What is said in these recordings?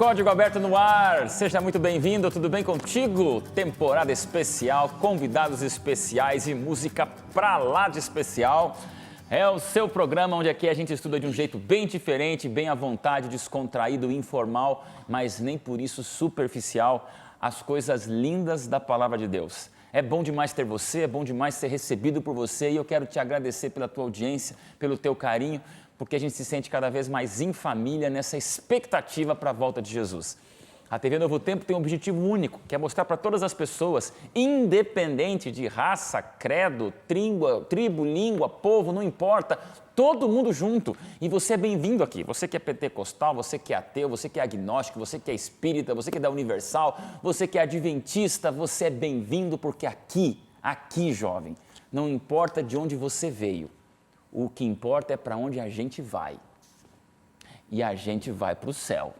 Código Aberto no ar, seja muito bem-vindo, tudo bem contigo? Temporada especial, convidados especiais e música pra lá de especial. É o seu programa onde aqui a gente estuda de um jeito bem diferente, bem à vontade, descontraído, informal, mas nem por isso superficial, as coisas lindas da Palavra de Deus. É bom demais ter você, é bom demais ser recebido por você e eu quero te agradecer pela tua audiência, pelo teu carinho, porque a gente se sente cada vez mais em família nessa expectativa para a volta de Jesus. A TV Novo Tempo tem um objetivo único, que é mostrar para todas as pessoas, independente de raça, credo, tribo, língua, povo, não importa, todo mundo junto. E você é bem-vindo aqui. Você que é pentecostal, você que é ateu, você que é agnóstico, você que é espírita, você que é da Universal, você que é adventista, você é bem-vindo porque aqui, jovem, não importa de onde você veio. O que importa é para onde a gente vai. E a gente vai para o céu.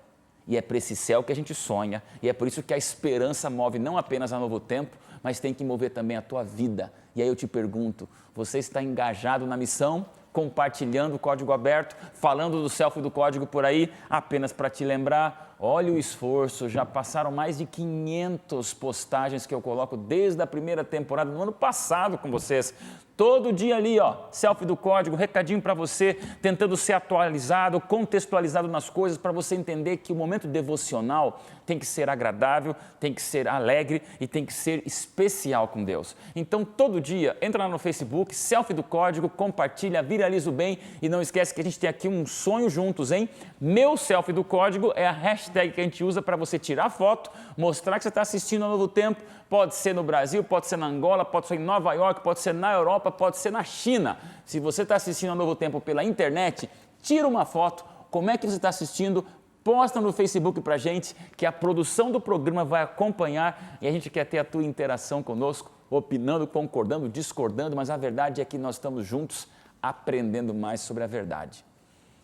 E é para esse céu que a gente sonha. E é por isso que a esperança move não apenas a Novo Tempo, mas tem que mover também a tua vida. E aí eu te pergunto, você está engajado na missão? Compartilhando o Código Aberto, falando do selfie do código por aí, apenas para te lembrar, olha o esforço, já passaram mais de 500 postagens que eu coloco desde a primeira temporada, no ano passado com vocês. Todo dia ali, ó, selfie do código, recadinho para você, tentando ser atualizado, contextualizado nas coisas, para você entender que o momento devocional tem que ser agradável, tem que ser alegre e tem que ser especial com Deus. Então, todo dia, entra lá no Facebook, selfie do código, compartilha, viraliza o bem e não esquece que a gente tem aqui um sonho juntos, hein? Meu selfie do código é a hashtag que a gente usa para você tirar foto, mostrar que você está assistindo ao Novo Tempo. Pode ser no Brasil, pode ser na Angola, pode ser em Nova York, pode ser na Europa, pode ser na China. Se você está assistindo ao Novo Tempo pela internet, tira uma foto, como é que você está assistindo, posta no Facebook para a gente, que a produção do programa vai acompanhar e a gente quer ter a tua interação conosco, opinando, concordando, discordando, mas a verdade é que nós estamos juntos aprendendo mais sobre a verdade.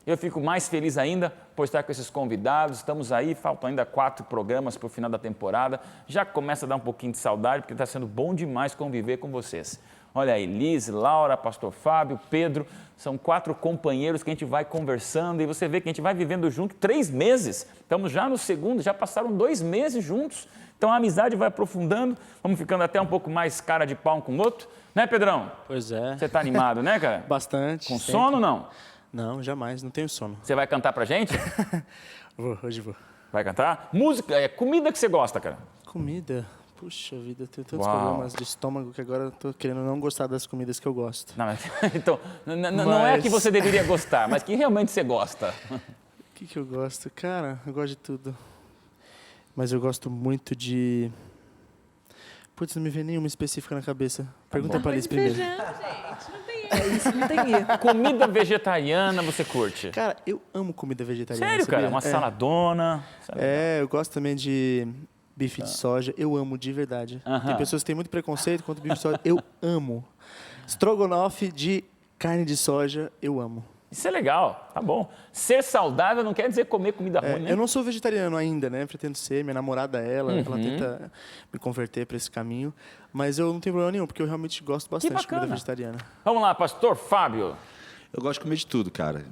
Eu fico mais feliz ainda por estar com esses convidados, estamos aí, faltam ainda 4 programas para o final da temporada, já começa a dar um pouquinho de saudade, porque está sendo bom demais conviver com vocês. Olha aí, Liz, Laura, Pastor Fábio, Pedro, são 4 companheiros que a gente vai conversando e você vê que a gente vai vivendo junto 3 meses, estamos já no segundo, já passaram 2 meses juntos, então a amizade vai aprofundando, vamos ficando até um pouco mais cara de pau um com o outro, né, Pedrão? Pois é. Você está animado, né, cara? Bastante. Com sempre. sono ou não? Não, jamais, não tenho sono. Você vai cantar pra gente? Hoje vou. Vai cantar? Música, comida que você gosta, cara? Comida? Puxa vida, eu tenho tantos Uau. problemas de estômago que agora eu tô querendo não gostar das comidas que eu gosto. Não, então, não é que você deveria gostar, mas que realmente você gosta. O que eu gosto? Cara, eu gosto de tudo. Mas eu gosto muito de... Putz, não me vem nenhuma específica na cabeça. Pergunta pra Alice primeiro. Feijão, gente, não tem erro. É isso, não tem erro. Comida vegetariana você curte? Cara, eu amo comida vegetariana. Sério, sabia? cara? Uma saladona? Eu gosto também de bife de soja. Eu amo, de verdade. Tem pessoas que têm muito preconceito contra bife de soja. Eu amo. Strogonoff de carne de soja, eu amo. Isso é legal, tá bom. Ser saudável não quer dizer comer comida ruim, né? Eu não sou vegetariano ainda, né? Pretendo ser. Minha namorada, ela tenta me converter para esse caminho. Mas eu não tenho problema nenhum, porque eu realmente gosto bastante de comida vegetariana. Vamos lá, Pastor Fábio. Eu gosto de comer de tudo, cara.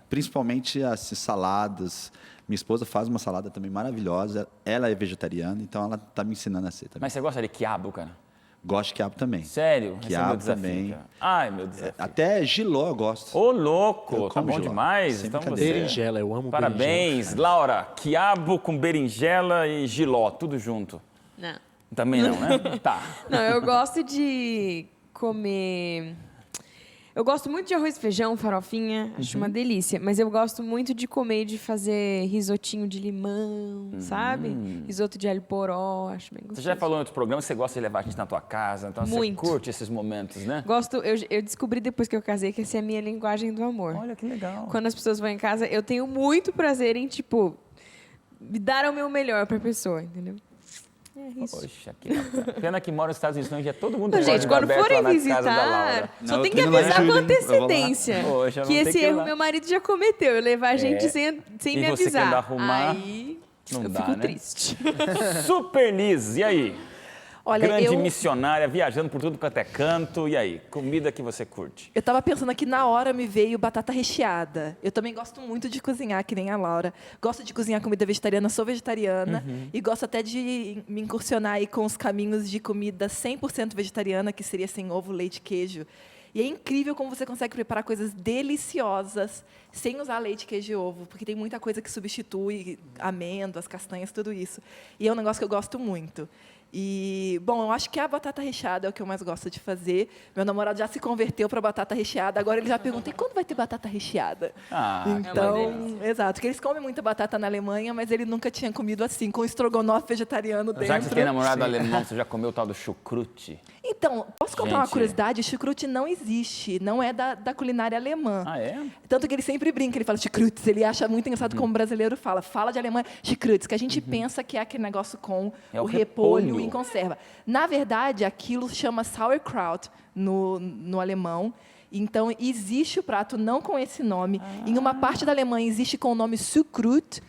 Principalmente as saladas. Minha esposa faz uma salada também maravilhosa. Ela é vegetariana, então ela tá me ensinando a ser também. Mas você gosta de quiabo, cara? Gosto de quiabo também. Sério? Quiabo Esse é meu desafio, também. cara. Ai, meu desafio. Até jiló eu gosto. Ô, louco, Eu tá como bom jiló. demais. Sem Então brincadeira. Berinjela, eu amo Parabéns, berinjela. Laura. Quiabo com berinjela e jiló, tudo junto. Não. Também não, né? Tá. Não, eu gosto de comer... Eu gosto muito de arroz e feijão, farofinha, acho uma delícia. Mas eu gosto muito de comer e de fazer risotinho de limão, sabe? Risoto de alho poró, acho bem gostoso. Você já falou em outros programas que você gosta de levar a gente na tua casa, então Muito. você curte esses momentos, né? Gosto, eu descobri depois que eu casei que essa é a minha linguagem do amor. Olha que legal. Quando as pessoas vão em casa, eu tenho muito prazer em, tipo, dar o meu melhor pra pessoa, entendeu? É isso. Poxa, que bacana. Pena que mora nos Estados Unidos, então já todo mundo Não, pode gente, quando aberto forem lá na casa da visitar, Laura. só Não, tem eu que tô indo lá em avisar com julho, hein? Eu vou lá. antecedência. Poxa, Que vamos ter esse que ir erro lá. meu marido já cometeu. Eu levar a gente sem E me você avisar. querendo arrumar, Aí não eu dá, fico né? triste. Super Liz, e aí? Olha, grande missionária, viajando por tudo quanto é canto. E aí, comida que você curte? Eu estava pensando aqui, na hora me veio batata recheada. Eu também gosto muito de cozinhar, que nem a Laura. Gosto de cozinhar comida vegetariana, sou vegetariana. E gosto até de me incursionar aí com os caminhos de comida 100% vegetariana, que seria sem ovo, leite e queijo. E é incrível como você consegue preparar coisas deliciosas sem usar leite, queijo e ovo, porque tem muita coisa que substitui amêndoas, castanhas, tudo isso. E é um negócio que eu gosto muito. E, bom, eu acho que a batata recheada é o que eu mais gosto de fazer. Meu namorado já se converteu para batata recheada, agora ele já pergunta, e quando vai ter batata recheada? Então, exato, porque eles comem muita batata na Alemanha, mas ele nunca tinha comido assim, com estrogonofe vegetariano dentro. Já que você tem namorado alemão, você já comeu o tal do chucrute? Então, posso contar uma curiosidade? Chucrute não existe, não é da culinária alemã. Ah, é? Tanto que ele sempre brinca, ele fala chucrutes, ele acha muito engraçado como o brasileiro fala de alemã, chucrutes, que a gente pensa que é aquele negócio com o repolho em conserva. Na verdade, aquilo chama sauerkraut no alemão. Então, existe o prato não com esse nome. Em uma parte da Alemanha existe com o nome Sucrut,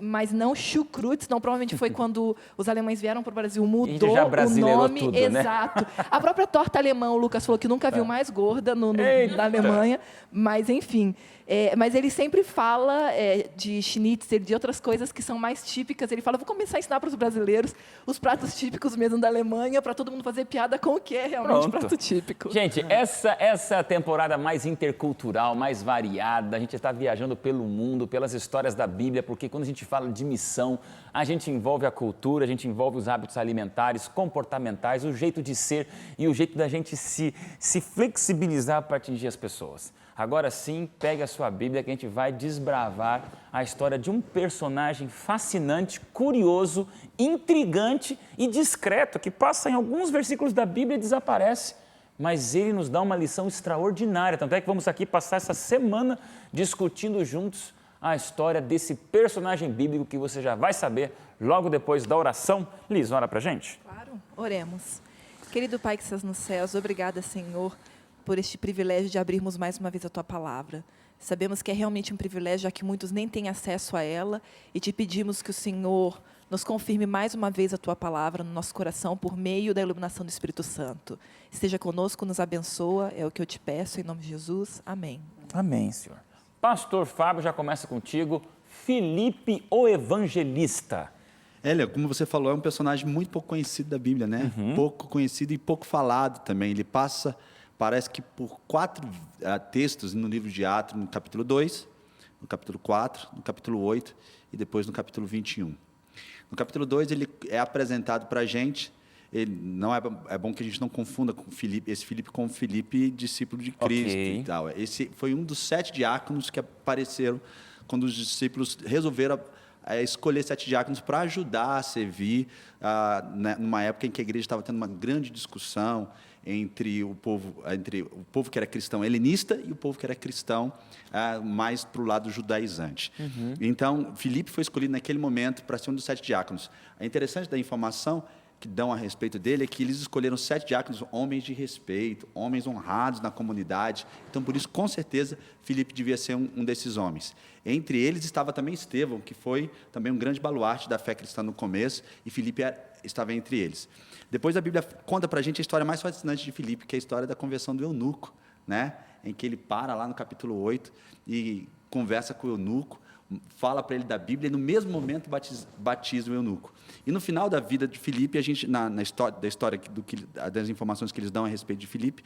mas não chucrutes, não, provavelmente foi quando os alemães vieram para o Brasil, mudou o nome. Tudo, exato. Né? A própria torta alemã, o Lucas falou que nunca viu mais gorda na Alemanha, mas enfim. Mas ele sempre fala de schnitzel, de outras coisas que são mais típicas. Ele fala, vou começar a ensinar para os brasileiros os pratos típicos mesmo da Alemanha, para todo mundo fazer piada com o que é realmente prato típico. Gente, essa temporada mais intercultural, mais variada, a gente está viajando pelo mundo, pelas histórias da Bíblia, porque quando a gente fala de missão, a gente envolve a cultura, a gente envolve os hábitos alimentares, comportamentais, o jeito de ser e o jeito da gente se flexibilizar para atingir as pessoas. Agora sim, pegue a sua Bíblia que a gente vai desbravar a história de um personagem fascinante, curioso, intrigante e discreto, que passa em alguns versículos da Bíblia e desaparece. Mas ele nos dá uma lição extraordinária. Tanto é que vamos aqui passar essa semana discutindo juntos a história desse personagem bíblico que você já vai saber logo depois da oração. Liz, ora pra gente? Claro, oremos. Querido Pai que estás nos céus, obrigada, Senhor, por este privilégio de abrirmos mais uma vez a Tua Palavra. Sabemos que é realmente um privilégio, já que muitos nem têm acesso a ela, e te pedimos que o Senhor nos confirme mais uma vez a Tua Palavra no nosso coração por meio da iluminação do Espírito Santo. Esteja conosco, nos abençoa, é o que eu te peço, em nome de Jesus. Amém. Amém, Senhor. Pastor Fábio, já começa contigo. Filipe, o Evangelista. Como você falou, é um personagem muito pouco conhecido da Bíblia, né? Pouco conhecido e pouco falado também. Ele passa, parece que por 4 textos no livro de Atos, no capítulo 2, no capítulo 4, no capítulo 8 e depois no capítulo 21. No capítulo 2, ele é apresentado para a gente. Ele não é bom que a gente não confunda com esse Filipe com o Filipe, discípulo de Cristo e tal. Esse foi um dos 7 diáconos que apareceram quando os discípulos resolveram escolher 7 diáconos para ajudar a servir, numa época em que a igreja estava tendo uma grande discussão entre o povo que era cristão helenista e o povo que era cristão mais para o lado judaizante. Então, Filipe foi escolhido naquele momento para ser um dos 7 diáconos. É interessante da informação que dão a respeito dele é que eles escolheram 7 diáconos, homens de respeito, homens honrados na comunidade. Então, por isso, com certeza, Filipe devia ser um desses homens. Entre eles estava também Estevão, que foi também um grande baluarte da fé cristã no começo, e Filipe estava entre eles. Depois a Bíblia conta para a gente a história mais fascinante de Filipe, que é a história da conversão do eunuco, né? Em que ele para lá no capítulo 8 e conversa com o eunuco, fala para ele da Bíblia e no mesmo momento batiza o eunuco. E no final da vida de Filipe, a gente, das informações que eles dão a respeito de Filipe,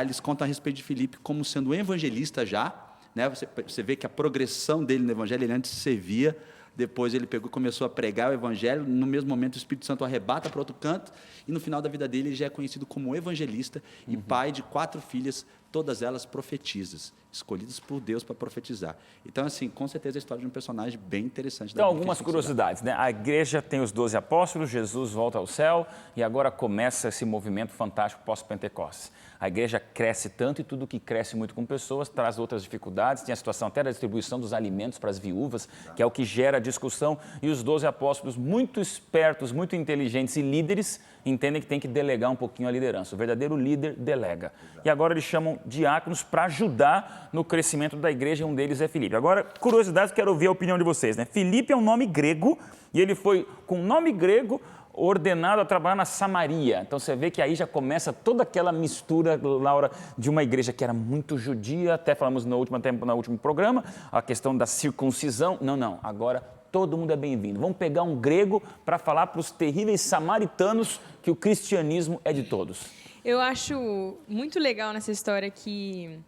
eles contam a respeito de Filipe como sendo um evangelista já, né? Você vê que a progressão dele no evangelho, ele antes servia, depois ele começou a pregar o evangelho, no mesmo momento o Espírito Santo o arrebata para outro canto, e no final da vida dele ele já é conhecido como evangelista e pai de 4 filhas, todas elas profetisas, escolhidas por Deus para profetizar. Então, assim, com certeza a história de um personagem bem interessante. Então, algumas curiosidades, né? A igreja tem os 12 apóstolos, Jesus volta ao céu e agora começa esse movimento fantástico pós-Pentecostes. A igreja cresce tanto e tudo que cresce muito com pessoas traz outras dificuldades. Tem a situação até da distribuição dos alimentos para as viúvas, que é o que gera discussão. E os 12 apóstolos, muito espertos, muito inteligentes e líderes, entendem que tem que delegar um pouquinho a liderança. O verdadeiro líder delega. E agora eles chamam diáconos para ajudar no crescimento da igreja, e um deles é Filipe. Agora, curiosidade, quero ouvir a opinião de vocês, né? Filipe é um nome grego e ele foi com nome grego ordenado a trabalhar na Samaria. Então você vê que aí já começa toda aquela mistura, Laura, de uma igreja que era muito judia, até falamos no último programa, a questão da circuncisão. Não, agora todo mundo é bem-vindo. Vamos pegar um grego para falar para os terríveis samaritanos que o cristianismo é de todos. Eu acho muito legal nessa história que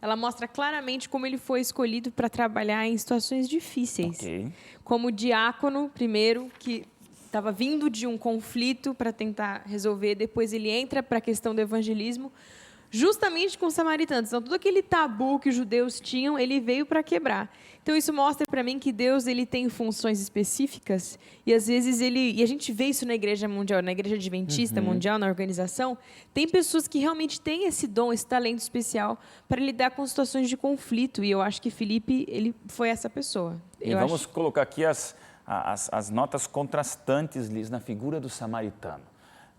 ela mostra claramente como ele foi escolhido para trabalhar em situações difíceis. Okay. Como diácono, primeiro, que estava vindo de um conflito para tentar resolver, depois ele entra para a questão do evangelismo, justamente com os samaritanos. Então, todo aquele tabu que os judeus tinham, ele veio para quebrar. Então, isso mostra para mim que Deus ele tem funções específicas e, às vezes, e a gente vê isso na Igreja Mundial, na Igreja Adventista Mundial, na organização, tem pessoas que realmente têm esse dom, esse talento especial para lidar com situações de conflito. E eu acho que Filipe, ele foi essa pessoa. E vamos colocar aqui as notas contrastantes, Liz, na figura do samaritano.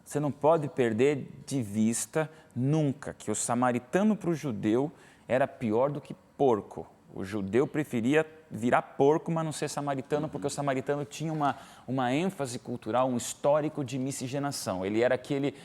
Você não pode perder de vista nunca que o samaritano para o judeu era pior do que porco. O judeu preferia virar porco, mas não ser samaritano, porque o samaritano tinha uma ênfase cultural, um histórico de miscigenação. Ele era aquele,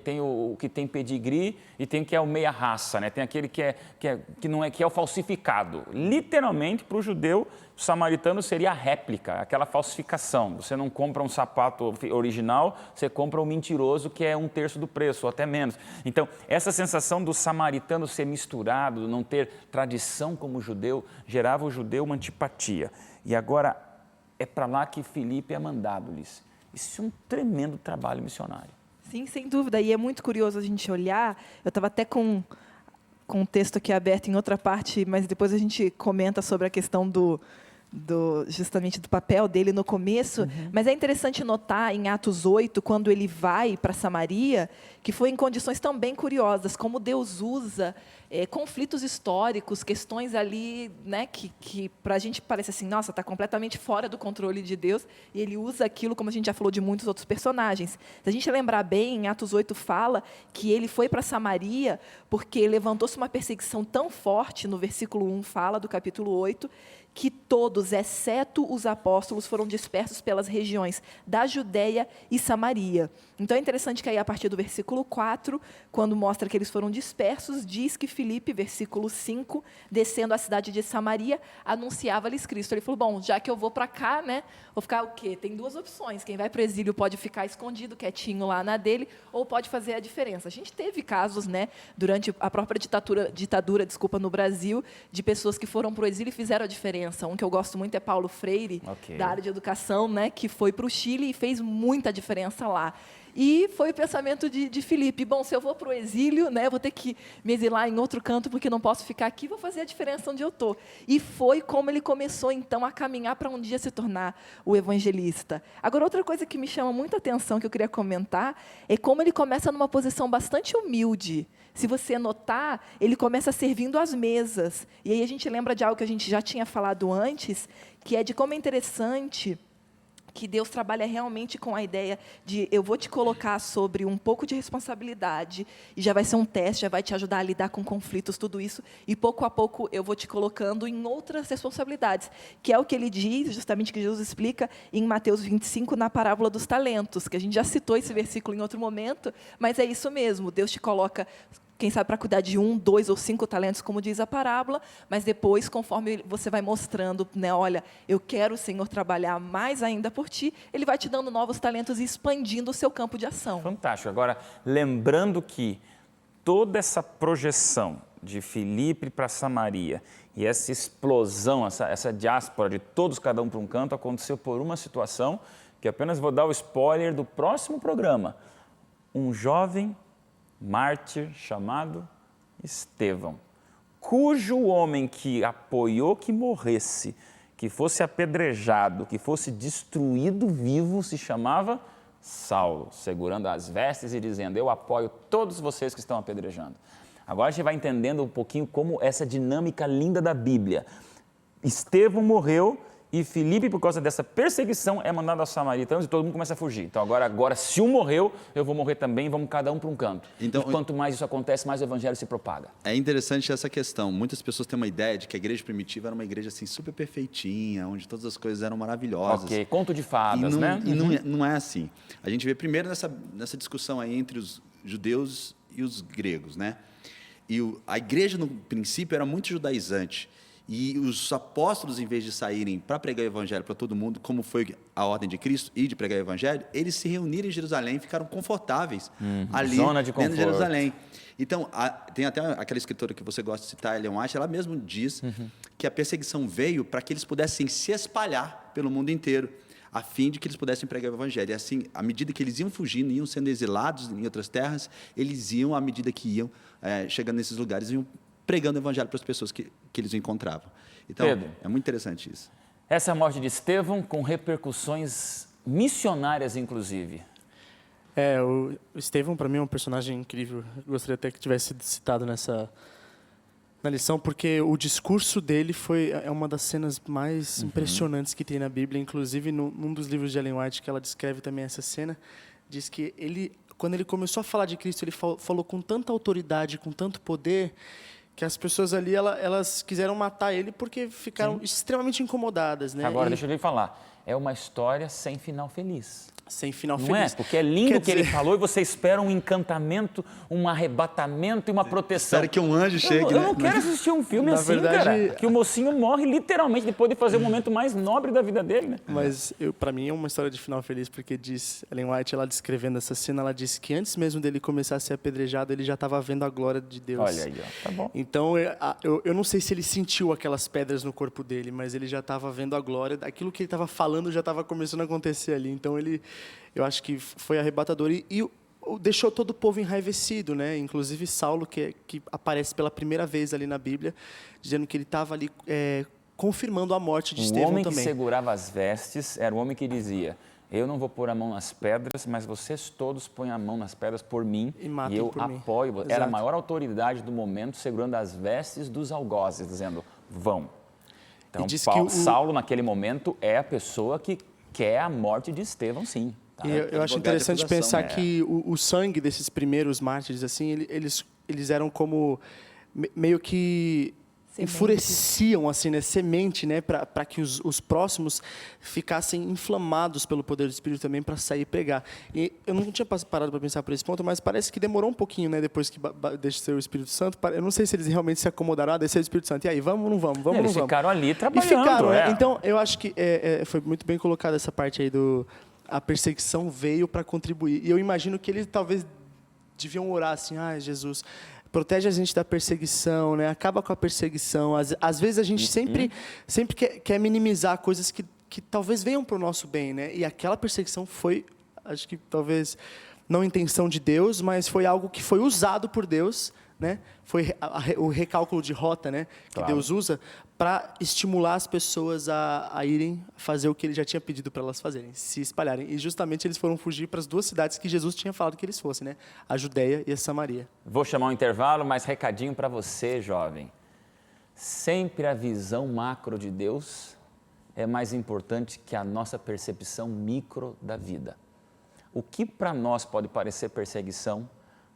tem o que tem pedigree e tem o que é o meia raça, né? Tem aquele que é o falsificado. Literalmente, para o judeu, o samaritano seria a réplica, aquela falsificação. Você não compra um sapato original, você compra um mentiroso que é 1/3 do preço, ou até menos. Então, essa sensação do samaritano ser misturado, não ter tradição como judeu, gerava o judeu uma antipatia. E agora é para lá que Filipe é mandado, Liz. Isso é um tremendo trabalho missionário. Sim, sem dúvida. E é muito curioso a gente olhar. Eu estava até com um texto aqui aberto em outra parte, mas depois a gente comenta sobre a questão justamente do papel dele no começo, mas é interessante notar em Atos 8, quando ele vai para Samaria, que foi em condições também curiosas, como Deus usa conflitos históricos, questões ali, né, que para a gente parece assim, nossa, está completamente fora do controle de Deus, e ele usa aquilo, como a gente já falou de muitos outros personagens. Se a gente lembrar bem, em Atos 8 fala que ele foi para Samaria porque levantou-se uma perseguição tão forte, no versículo 1 fala do capítulo 8, que todos, exceto os apóstolos, foram dispersos pelas regiões da Judéia e Samaria. Então, é interessante que aí, a partir do versículo 4, quando mostra que eles foram dispersos, diz que Filipe, versículo 5, descendo à cidade de Samaria, anunciava-lhes Cristo. Ele falou, bom, já que eu vou para cá, né, vou ficar o quê? Tem duas opções. Quem vai para o exílio pode ficar escondido, quietinho lá na dele, ou pode fazer a diferença. A gente teve casos, né, durante a própria ditadura, no Brasil, de pessoas que foram para o exílio e fizeram a diferença. Um que eu gosto muito é Paulo Freire, da área de educação, né, que foi para o Chile e fez muita diferença lá. E foi o pensamento de Filipe, bom, se eu vou para o exílio, né, eu vou ter que me exilar em outro canto, porque não posso ficar aqui, vou fazer a diferença onde eu estou. E foi como ele começou, então, a caminhar para um dia se tornar o evangelista. Agora, outra coisa que me chama muita atenção, que eu queria comentar, é como ele começa numa posição bastante humilde. Se você notar, ele começa servindo às mesas. E aí a gente lembra de algo que a gente já tinha falado antes, que é de como é interessante que Deus trabalha realmente com a ideia de eu vou te colocar sobre um pouco de responsabilidade, e já vai ser um teste, já vai te ajudar a lidar com conflitos, tudo isso, e pouco a pouco eu vou te colocando em outras responsabilidades, que é o que ele diz, justamente que Jesus explica em Mateus 25, na parábola dos talentos, que a gente já citou esse versículo em outro momento, mas é isso mesmo, Deus te coloca, quem sabe para cuidar de 1, 2 ou 5 talentos, como diz a parábola, mas depois, conforme você vai mostrando, né, olha, eu quero, Senhor, trabalhar mais ainda por ti, Ele vai te dando novos talentos e expandindo o seu campo de ação. Fantástico. Agora, lembrando que toda essa projeção de Filipe para Samaria e essa explosão, essa diáspora de todos, cada um para um canto, aconteceu por uma situação, que apenas vou dar o spoiler do próximo programa. Um jovem mártir chamado Estevão, cujo homem que apoiou que morresse, que fosse apedrejado, que fosse destruído vivo, se chamava Saulo, segurando as vestes e dizendo, eu apoio todos vocês que estão apedrejando. Agora a gente vai entendendo um pouquinho como essa dinâmica linda da Bíblia. Estevão morreu e Filipe, por causa dessa perseguição, é mandado aos samaritanos e todo mundo começa a fugir. Então agora se um morreu, eu vou morrer também, vamos cada um para um canto. Então, e quanto mais isso acontece, mais o evangelho se propaga. É interessante essa questão. Muitas pessoas têm uma ideia de que a igreja primitiva era uma igreja assim super perfeitinha, onde todas as coisas eram maravilhosas. Ok, conto de fadas, né? E não é assim. A gente vê primeiro nessa discussão aí entre os judeus e os gregos, né? E a igreja, no princípio, era muito judaizante. E os apóstolos, em vez de saírem para pregar o evangelho para todo mundo, como foi a ordem de Cristo, e de pregar o evangelho, eles se reuniram em Jerusalém e ficaram confortáveis ali zona de dentro de conforto. Jerusalém. Então, tem até aquela escritora que você gosta de citar, Ellen White, ela mesmo diz que a perseguição veio para que eles pudessem se espalhar pelo mundo inteiro, a fim de que eles pudessem pregar o evangelho. E assim, à medida que eles iam fugindo, iam sendo exilados em outras terras, eles iam, à medida que iam chegando nesses lugares, iam pregando o evangelho para as pessoas que eles encontravam. Então, Pedro, é muito interessante isso. Essa é a morte de Estevão, com repercussões missionárias, inclusive. O Estevão, para mim, é um personagem incrível. Eu gostaria até que tivesse sido citado na lição, porque o discurso dele é uma das cenas mais impressionantes que tem na Bíblia. Inclusive, num dos livros de Ellen White, que ela descreve também essa cena, diz que quando ele começou a falar de Cristo, ele falou com tanta autoridade, com tanto poder, que as pessoas ali, elas quiseram matar ele porque ficaram extremamente incomodadas, né? Agora, deixa eu lhe falar, é uma história sem final feliz. Sem final Não feliz. é? Porque é lindo o que ele dizer... falou e você espera um encantamento, um arrebatamento e uma proteção. Espera que um anjo chegue, Eu não quero assistir um filme assim, verdade, cara. Que o mocinho morre literalmente depois de fazer o momento mais nobre da vida dele, né? Mas, para mim, é uma história de final feliz, porque diz, Ellen White, ela descrevendo essa cena, ela disse que antes mesmo dele começar a ser apedrejado, ele já estava vendo a glória de Deus. Olha aí, ó, tá bom. Então, eu não sei se ele sentiu aquelas pedras no corpo dele, mas ele já estava vendo a glória, aquilo que ele estava falando já estava começando a acontecer ali. Então, eu acho que foi arrebatador e deixou todo o povo enraivecido, né? Inclusive Saulo, que aparece pela primeira vez ali na Bíblia, dizendo que ele estava ali confirmando a morte de Estevão também. O homem que segurava as vestes era o homem que dizia: eu não vou pôr a mão nas pedras, mas vocês todos põem a mão nas pedras por mim e eu apoio. Exato. Era a maior autoridade do momento, segurando as vestes dos algozes, dizendo: vão. Então, Saulo, naquele momento, é a pessoa que quer a morte de Estevão, sim. Tá? E eu acho interessante pensar que o sangue desses primeiros mártires, assim, eles eram como meio que enfureciam, assim, né, semente, né, para que os próximos ficassem inflamados pelo poder do Espírito também para sair e pregar. E eu não tinha parado para pensar por esse ponto, mas parece que demorou um pouquinho, né, depois que deixa ser o Espírito Santo. Eu não sei se eles realmente se acomodaram a descer o Espírito Santo. E aí, vamos ou não vamos? Vamos ou não vamos? Eles ficaram ali trabalhando. E ficaram, né? Então, eu acho que foi muito bem colocada essa parte aí a perseguição veio para contribuir. E eu imagino que eles talvez deviam orar assim: Jesus, protege a gente da perseguição, né? Acaba com a perseguição. Às vezes a gente sempre quer minimizar coisas que talvez venham para o nosso bem, né? E aquela perseguição foi, acho que talvez não intenção de Deus, mas foi algo que foi usado por Deus, né? Foi o recálculo de rota, né? Que Deus usa para estimular as pessoas a irem fazer o que ele já tinha pedido para elas fazerem, se espalharem. E justamente eles foram fugir para as duas cidades que Jesus tinha falado que eles fossem, né? A Judéia e a Samaria. Vou chamar um intervalo, mas recadinho para você, jovem. Sempre a visão macro de Deus é mais importante que a nossa percepção micro da vida. O que para nós pode parecer perseguição,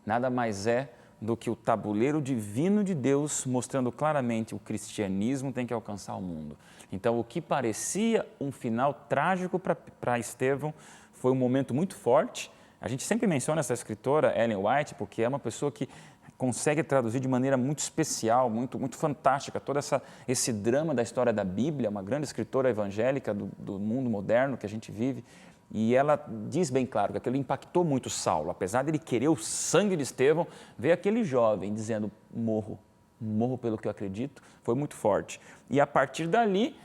nada mais é do que o tabuleiro divino de Deus, mostrando claramente o cristianismo tem que alcançar o mundo. Então, o que parecia um final trágico para Estevão foi um momento muito forte. A gente sempre menciona essa escritora, Ellen White, porque é uma pessoa que consegue traduzir de maneira muito especial, muito, muito fantástica, todo esse drama da história da Bíblia, uma grande escritora evangélica do mundo moderno que a gente vive. E ela diz bem claro que aquilo impactou muito Saulo. Apesar dele querer o sangue de Estevão, veio aquele jovem dizendo: morro pelo que eu acredito. Foi muito forte. E a partir dali,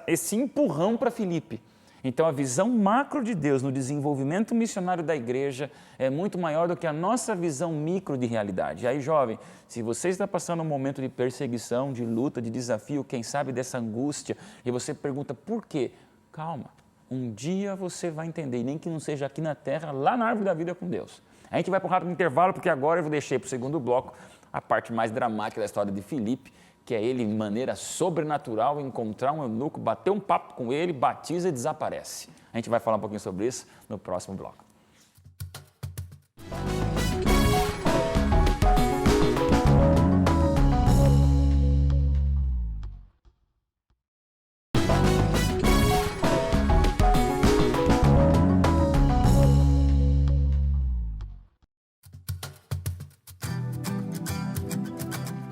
esse empurrão para Filipe. Então, a visão macro de Deus no desenvolvimento missionário da igreja é muito maior do que a nossa visão micro de realidade. E aí, jovem, se você está passando um momento de perseguição, de luta, de desafio, quem sabe dessa angústia, e você pergunta por quê? Calma. Um dia você vai entender, e nem que não seja aqui na terra, lá na árvore da vida com Deus. A gente vai para um rápido intervalo, porque agora eu deixei para o segundo bloco a parte mais dramática da história de Filipe, quer ele, de maneira sobrenatural, encontrar um eunuco, bater um papo com ele, batiza e desaparece. A gente vai falar um pouquinho sobre isso no próximo bloco.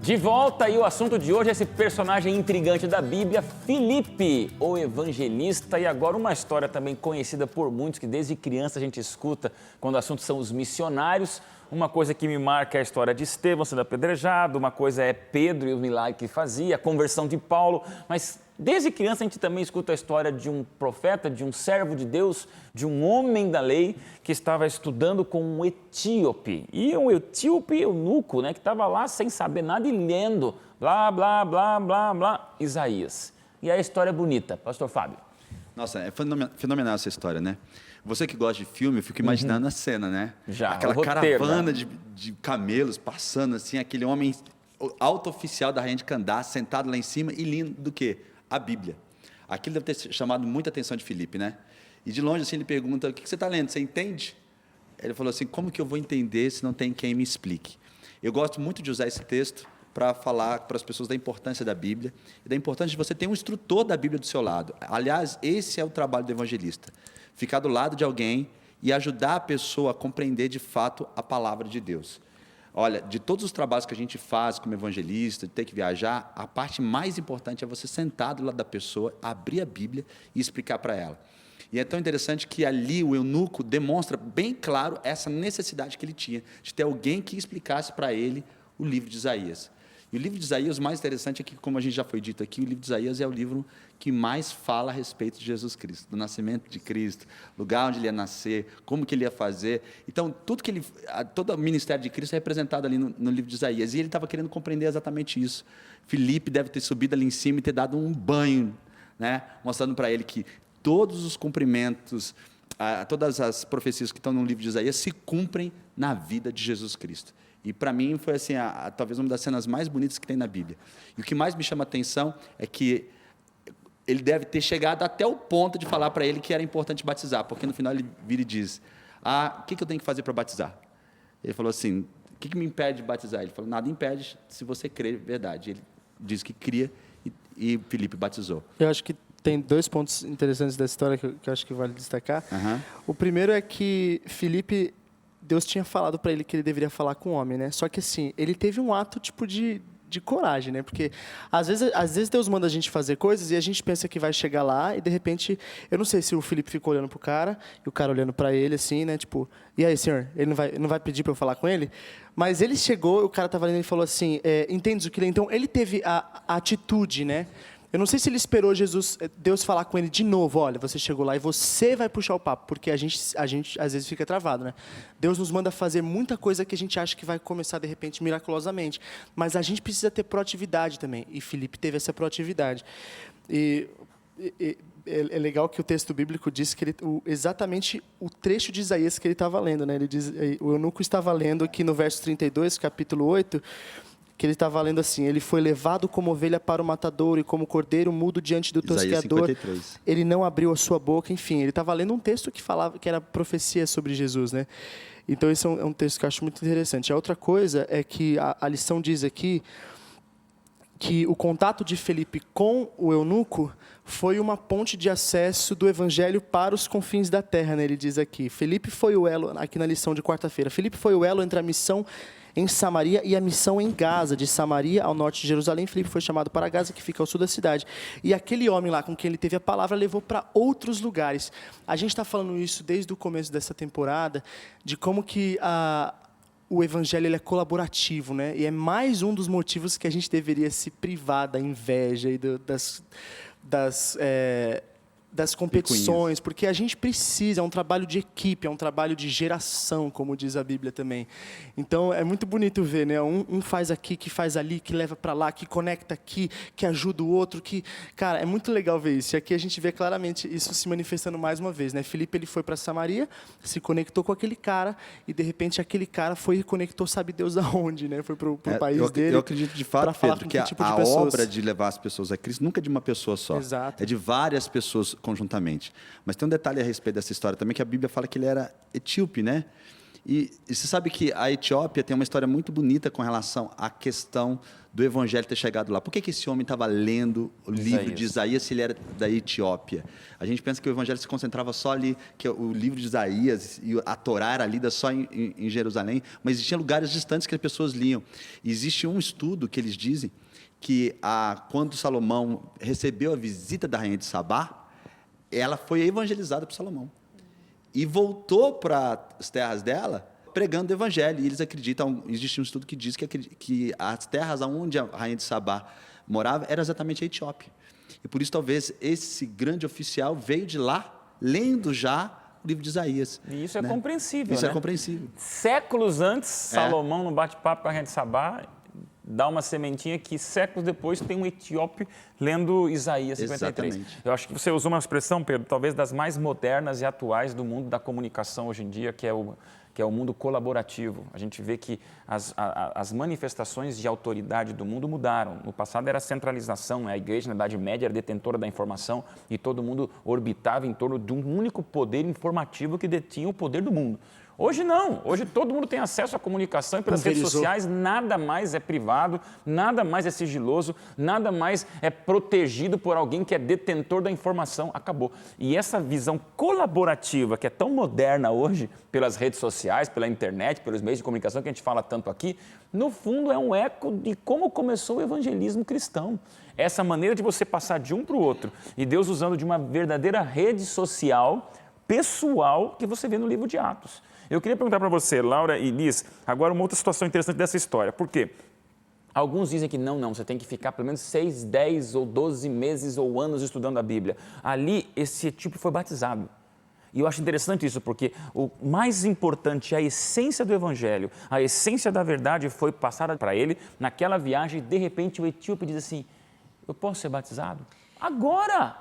De volta, e o assunto de hoje é esse personagem intrigante da Bíblia, Filipe, o evangelista, e agora uma história também conhecida por muitos, que desde criança a gente escuta quando o assunto são os missionários. Uma coisa que me marca é a história de Estevão sendo apedrejado, uma coisa é Pedro e o milagre que fazia, a conversão de Paulo, mas desde criança a gente também escuta a história de um profeta, de um servo de Deus, de um homem da lei que estava estudando com um etíope. E um etíope eunuco, né, que estava lá sem saber nada e lendo, blá, blá, blá, blá, blá, Isaías. E a história é bonita, pastor Fábio. Nossa, é fenomenal essa história, né? Você que gosta de filme, eu fico imaginando a cena, né? Já, aquela o roteiro, caravana né? de camelos passando assim, aquele homem alto oficial da rainha de Candá, sentado lá em cima e lendo do quê? A Bíblia. Aquilo deve ter chamado muita atenção de Filipe, né? E de longe assim ele pergunta, o que você está lendo? Você entende? Ele falou assim, como que eu vou entender se não tem quem me explique? Eu gosto muito de usar esse texto para falar para as pessoas da importância da Bíblia e da importância de você ter um instrutor da Bíblia do seu lado. Aliás, esse é o trabalho do evangelista. Ficar do lado de alguém e ajudar a pessoa a compreender de fato a palavra de Deus. Olha, de todos os trabalhos que a gente faz como evangelista, de ter que viajar, a parte mais importante é você sentar do lado da pessoa, abrir a Bíblia e explicar para ela. E é tão interessante que ali o eunuco demonstra bem claro essa necessidade que ele tinha, de ter alguém que explicasse para ele o livro de Isaías. E o livro de Isaías, o mais interessante é que, como a gente já foi dito aqui, o livro de Isaías é o livro que mais fala a respeito de Jesus Cristo, do nascimento de Cristo, lugar onde ele ia nascer, como que ele ia fazer. Então, todo o ministério de Cristo é representado ali no livro de Isaías. E ele estava querendo compreender exatamente isso. Filipe deve ter subido ali em cima e ter dado um banho, né? Mostrando para ele que todos os cumprimentos, todas as profecias que estão no livro de Isaías se cumprem na vida de Jesus Cristo. E para mim foi assim, talvez uma das cenas mais bonitas que tem na Bíblia. E o que mais me chama a atenção é que ele deve ter chegado até o ponto de falar para ele que era importante batizar, porque no final ele vira e diz, o que eu tenho que fazer para batizar? Ele falou assim, o que me impede de batizar? Ele falou, nada impede se você crer verdade. Ele diz que cria e Filipe batizou. Eu acho que tem dois pontos interessantes da história que eu acho que vale destacar. O primeiro é que Filipe, Deus tinha falado para ele que ele deveria falar com o homem, né? Só que assim, ele teve um ato tipo de coragem, né? Porque às vezes Deus manda a gente fazer coisas e a gente pensa que vai chegar lá e de repente, eu não sei se o Filipe ficou olhando pro cara e o cara olhando para ele assim, né? Tipo, e aí, senhor, ele não vai pedir para eu falar com ele? Mas ele chegou, o cara estava lendo e falou assim, entendes o que ele? Então ele teve a atitude, né? Eu não sei se ele esperou Deus falar com ele de novo, olha, você chegou lá e você vai puxar o papo, porque a gente às vezes fica travado, né? Deus nos manda fazer muita coisa que a gente acha que vai começar de repente miraculosamente, mas a gente precisa ter proatividade também, e Filipe teve essa proatividade. E é legal que o texto bíblico diz que exatamente o trecho de Isaías que ele estava lendo, né? Ele diz, o eunuco estava lendo aqui no verso 32, capítulo 8, que ele estava lendo assim, ele foi levado como ovelha para o matadouro e como cordeiro mudo diante do tosqueador. Ele não abriu a sua boca, enfim, ele estava lendo um texto que falava que era profecia sobre Jesus, né? Então esse é um texto que eu acho muito interessante. A outra coisa é que a lição diz aqui que o contato de Filipe com o eunuco foi uma ponte de acesso do evangelho para os confins da terra, né? Ele diz aqui, Filipe foi o elo, aqui na lição de quarta-feira, Filipe foi o elo entre a missão em Samaria e a missão em Gaza. De Samaria ao norte de Jerusalém, Filipe foi chamado para Gaza, que fica ao sul da cidade. E aquele homem lá com quem ele teve a palavra levou para outros lugares. A gente está falando isso desde o começo dessa temporada, de como que o evangelho ele é colaborativo, né? E é mais um dos motivos que a gente deveria se privar da inveja e das competições, porque a gente precisa, é um trabalho de equipe, é um trabalho de geração, como diz a Bíblia também. Então, é muito bonito ver, né? Um faz aqui, que faz ali, que leva para lá, que conecta aqui, que ajuda o outro, que... Cara, é muito legal ver isso. E aqui a gente vê claramente isso se manifestando mais uma vez, né? Filipe, ele foi para Samaria, se conectou com aquele cara, e de repente aquele cara foi e conectou, sabe Deus aonde, né? Foi pro país dele. Eu acredito de fato, Pedro, que tipo a obra de levar as pessoas a Cristo nunca é de uma pessoa só. Exato. É de várias pessoas conjuntamente. Mas tem um detalhe a respeito dessa história também, que a Bíblia fala que ele era etíope, né? E você sabe que a Etiópia tem uma história muito bonita com relação à questão do evangelho ter chegado lá. Por que esse homem estava lendo o livro de Isaías se ele era da Etiópia? A gente pensa que o evangelho se concentrava só ali, que o livro de Isaías e a Torá era lida só em Jerusalém, mas existiam lugares distantes que as pessoas liam. E existe um estudo que eles dizem que quando Salomão recebeu a visita da rainha de Sabá, ela foi evangelizada por Salomão. E voltou para as terras dela pregando o evangelho. E eles acreditam, existe um estudo que diz que as terras onde a rainha de Sabá morava era exatamente a Etiópia. E por isso talvez esse grande oficial veio de lá, lendo já o livro de Isaías. E isso é compreensível, Isso né? é compreensível. Séculos antes, Salomão, no bate-papo com a rainha de Sabá, dá uma sementinha que séculos depois tem um etíope lendo Isaías 53. Exatamente. Eu acho que você usou uma expressão, Pedro, talvez das mais modernas e atuais do mundo da comunicação hoje em dia, que é o mundo colaborativo. A gente vê que as manifestações de autoridade do mundo mudaram. No passado era a centralização, a igreja na Idade Média era detentora da informação e todo mundo orbitava em torno de um único poder informativo que detinha o poder do mundo. Hoje não, hoje todo mundo tem acesso à comunicação e pelas redes sociais nada mais é privado, nada mais é sigiloso, nada mais é protegido por alguém que é detentor da informação, acabou. E essa visão colaborativa que é tão moderna hoje, pelas redes sociais, pela internet, pelos meios de comunicação que a gente fala tanto aqui, no fundo é um eco de como começou o evangelismo cristão. Essa maneira de você passar de um para o outro e Deus usando de uma verdadeira rede social, pessoal, que você vê no livro de Atos. Eu queria perguntar para você, Laura e Liz, agora uma outra situação interessante dessa história. Por quê? Alguns dizem que não, você tem que ficar pelo menos 6, 10 ou 12 meses ou anos estudando a Bíblia. Ali, esse etíope foi batizado. E eu acho interessante isso, porque o mais importante, a essência do Evangelho, a essência da verdade foi passada para ele naquela viagem e, de repente, o etíope diz assim, eu posso ser batizado? Agora!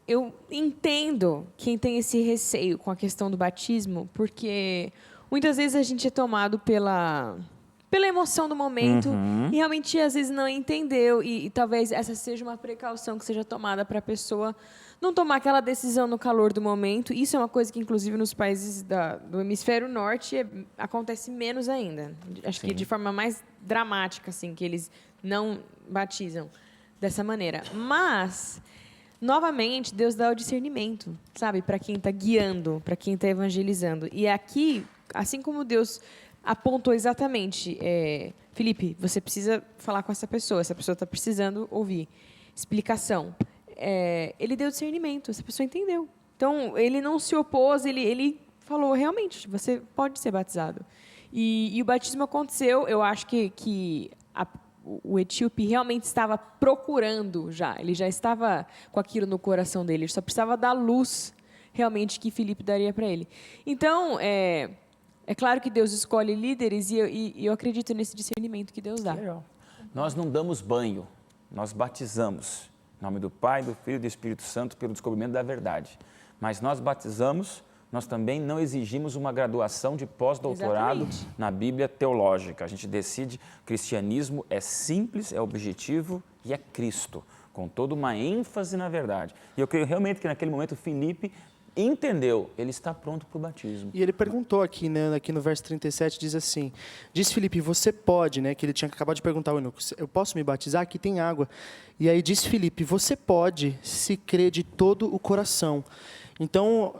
Eu entendo quem tem esse receio com a questão do batismo, porque muitas vezes a gente é tomado pela emoção do momento e realmente às vezes não entendeu e talvez essa seja uma precaução que seja tomada para a pessoa não tomar aquela decisão no calor do momento. Isso é uma coisa que, inclusive, nos países do hemisfério norte acontece menos ainda. Acho que de forma mais dramática, assim, que eles não batizam dessa maneira. Mas... novamente, Deus dá o discernimento, sabe? Para quem está guiando, para quem está evangelizando. E aqui, assim como Deus apontou exatamente, Felipe, você precisa falar com essa pessoa está precisando ouvir explicação. Ele deu discernimento, essa pessoa entendeu. Então, ele não se opôs, ele falou, realmente, você pode ser batizado. E o batismo aconteceu, eu acho que o etíope realmente estava procurando já, ele já estava com aquilo no coração dele, ele só precisava dar luz realmente que Filipe daria para ele. Então, é claro que Deus escolhe líderes e eu acredito nesse discernimento que Deus dá. Legal. Nós não damos banho, nós batizamos. Em nome do Pai, do Filho e do Espírito Santo, pelo descobrimento da verdade. Mas nós batizamos, nós também não exigimos uma graduação de pós-doutorado na Bíblia teológica. A gente decide, cristianismo é simples, é objetivo e é Cristo, com toda uma ênfase na verdade. E eu creio realmente que naquele momento Filipe entendeu, ele está pronto para o batismo. E ele perguntou aqui, né, aqui no verso 37, diz assim, diz Filipe, você pode, né, que ele tinha acabado de perguntar ao eunuco, eu posso me batizar? Aqui tem água. E aí diz Filipe, você pode se crer de todo o coração. Então,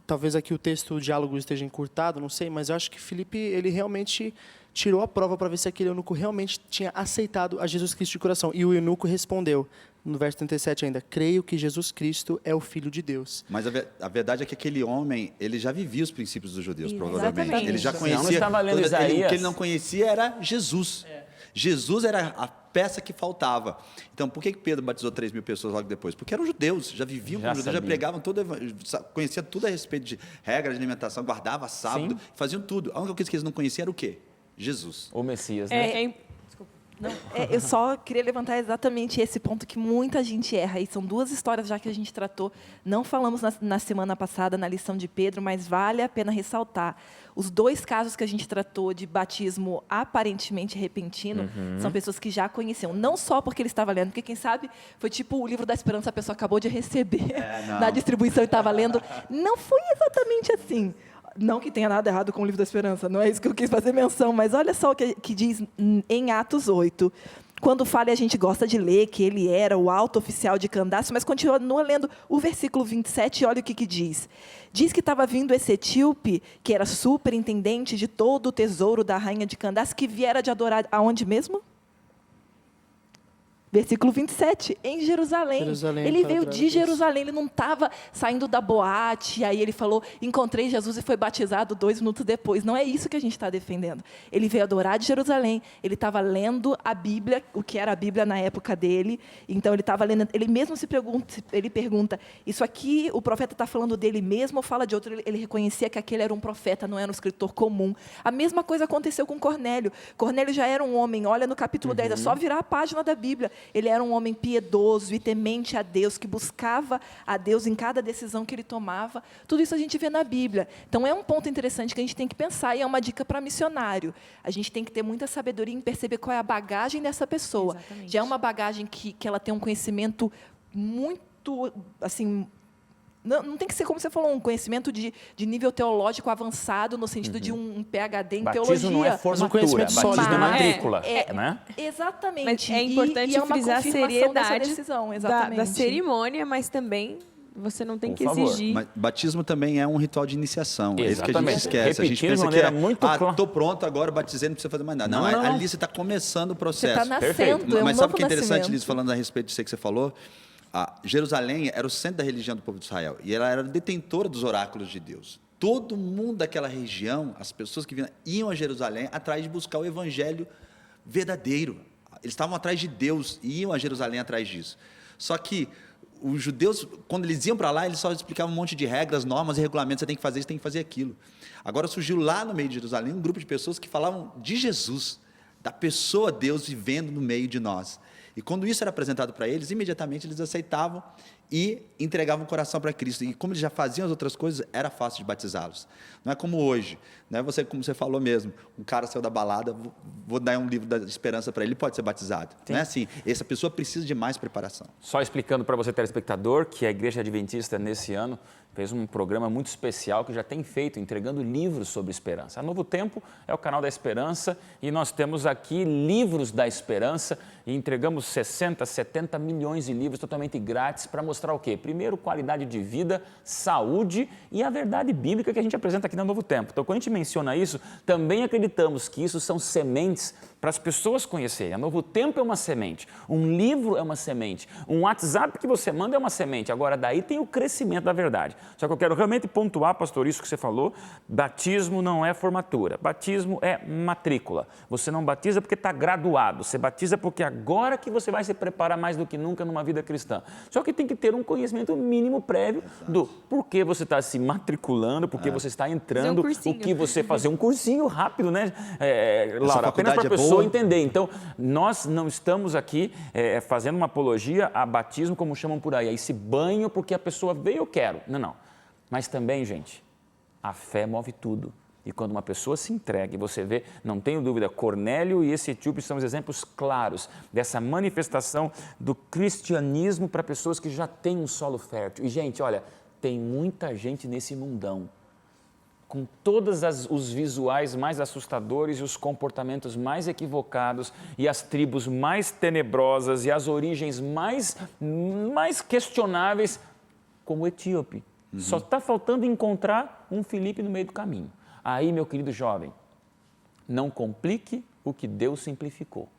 talvez aqui o texto, o diálogo esteja encurtado, não sei, mas eu acho que Filipe, ele realmente tirou a prova para ver se aquele eunuco realmente tinha aceitado a Jesus Cristo de coração. E o eunuco respondeu, no verso 37 ainda, creio que Jesus Cristo é o Filho de Deus. Mas a verdade é que aquele homem, ele já vivia os princípios dos judeus, provavelmente. Exatamente. Ele já conhecia. Não estava lendo Isaías. O que ele não conhecia era Jesus. Jesus era peça que faltava. Então, por que Pedro batizou 3.000 pessoas logo depois? Porque eram judeus, já viviam com judeus, já pregavam conheciam tudo a respeito de regras de alimentação, guardavam sábado, faziam tudo. A única coisa que eles não conheciam era o quê? Jesus. O Messias, né? Eu só queria levantar exatamente esse ponto que muita gente erra. E são duas histórias já que a gente tratou. Não falamos na semana passada, na lição de Pedro, mas vale a pena ressaltar. Os 2 casos que a gente tratou de batismo aparentemente repentino são pessoas que já conheciam. Não só porque ele estava lendo, porque quem sabe foi tipo o livro da esperança, a pessoa acabou de receber na distribuição e estava lendo. Não foi exatamente assim. Não que tenha nada errado com o livro da esperança, não é isso que eu quis fazer menção, mas olha só o que diz em Atos 8. Quando fala, a gente gosta de ler que ele era o alto oficial de Candace, mas continua lendo o versículo 27, olha o que diz. Diz que estava vindo esse etíope, que era superintendente de todo o tesouro da rainha de Candace, que viera de adorar aonde mesmo? Versículo 27, em Jerusalém. Ele veio de Jerusalém, ele não estava saindo da boate, aí ele falou, encontrei Jesus e foi batizado 2 minutos depois. Não é isso que a gente está defendendo. Ele veio adorar de Jerusalém, ele estava lendo a Bíblia, o que era a Bíblia na época dele, então ele estava lendo, ele mesmo ele pergunta, isso aqui o profeta está falando dele mesmo ou fala de outro? Ele reconhecia que aquele era um profeta, não era um escritor comum. A mesma coisa aconteceu com Cornélio. Cornélio já era um homem, olha no capítulo 10, é só virar a página da Bíblia. Ele era um homem piedoso e temente a Deus, que buscava a Deus em cada decisão que ele tomava. Tudo isso a gente vê na Bíblia. Então, é um ponto interessante que a gente tem que pensar, e é uma dica para missionário. A gente tem que ter muita sabedoria em perceber qual é a bagagem dessa pessoa. Exatamente. Já é uma bagagem que ela tem um conhecimento muito, assim... Não tem que ser, como você falou, um conhecimento de nível teológico avançado, no sentido de um PhD em batismo teologia. não é formatura, conhecimento batismo sólido, é né? matrícula, né? Exatamente. Mas é importante e é uma frisar a confirmação dessa seriedade decisão, exatamente. da cerimônia, mas também você não tem Por que favor. exigir. Mas batismo também é um ritual de iniciação. É isso que a gente Exatamente. esquece. A gente Repetir de pensa que maneira muito clara. estou pronto, agora batizei, não precisa fazer mais nada. Não, Não. ali você está começando o processo. Você está Perfeito. nascendo, é um Mas sabe o novo que é interessante, nascimento. Liz, falando a respeito disso que você falou? Jerusalém era o centro da religião do povo de Israel. E ela era detentora dos oráculos de Deus. Todo mundo daquela região, as pessoas que iam a Jerusalém atrás de buscar o evangelho verdadeiro. Eles estavam atrás de Deus e iam a Jerusalém atrás disso. Só que os judeus, quando eles iam para lá, eles só explicavam um monte de regras, normas e regulamentos. Você tem que fazer isso, tem que fazer aquilo. Agora surgiu lá no meio de Jerusalém um grupo de pessoas que falavam de Jesus, da pessoa Deus vivendo no meio de nós. E quando isso era apresentado para eles, imediatamente eles aceitavam e entregavam o coração para Cristo. E como eles já faziam as outras coisas, era fácil de batizá-los. Não é como hoje, né? Como você falou mesmo, um cara saiu da balada, vou dar um livro da esperança para ele pode ser batizado. Não é assim, essa pessoa precisa de mais preparação. Só explicando para você, telespectador, que a Igreja Adventista, nesse ano, fez um programa muito especial que já tem feito, entregando livros sobre esperança. A Novo Tempo é o canal da Esperança e nós temos aqui livros da esperança e entregamos 60, 70 milhões de livros totalmente grátis para mostrar o quê? Primeiro, qualidade de vida, saúde e a verdade bíblica que a gente apresenta aqui na Novo Tempo. Então, quando a gente menciona isso, também acreditamos que isso são sementes para as pessoas conhecerem. A Novo Tempo é uma semente, um livro é uma semente, um WhatsApp que você manda é uma semente. Agora, daí tem o crescimento da verdade. Só que eu quero realmente pontuar, pastor, isso que você falou, batismo não é formatura, batismo é matrícula. Você não batiza porque está graduado, você batiza porque agora que você vai se preparar mais do que nunca numa vida cristã. Só que tem que ter um conhecimento mínimo prévio do porquê você está se matriculando, porque você está entrando, o que você fazer, um cursinho rápido, né, Laura? Apenas para a pessoa entender. Então, nós não estamos aqui fazendo uma apologia a batismo, como chamam por aí, esse banho porque a pessoa veio, eu quero. Não. Mas também, gente, a fé move tudo. E quando uma pessoa se entrega, e você vê, não tenho dúvida, Cornélio e esse etíope são os exemplos claros dessa manifestação do cristianismo para pessoas que já têm um solo fértil. E, gente, olha, tem muita gente nesse mundão, com todos os visuais mais assustadores e os comportamentos mais equivocados e as tribos mais tenebrosas e as origens mais questionáveis, como o etíope. Só está faltando encontrar um Filipe no meio do caminho. Aí, meu querido jovem, não complique o que Deus simplificou.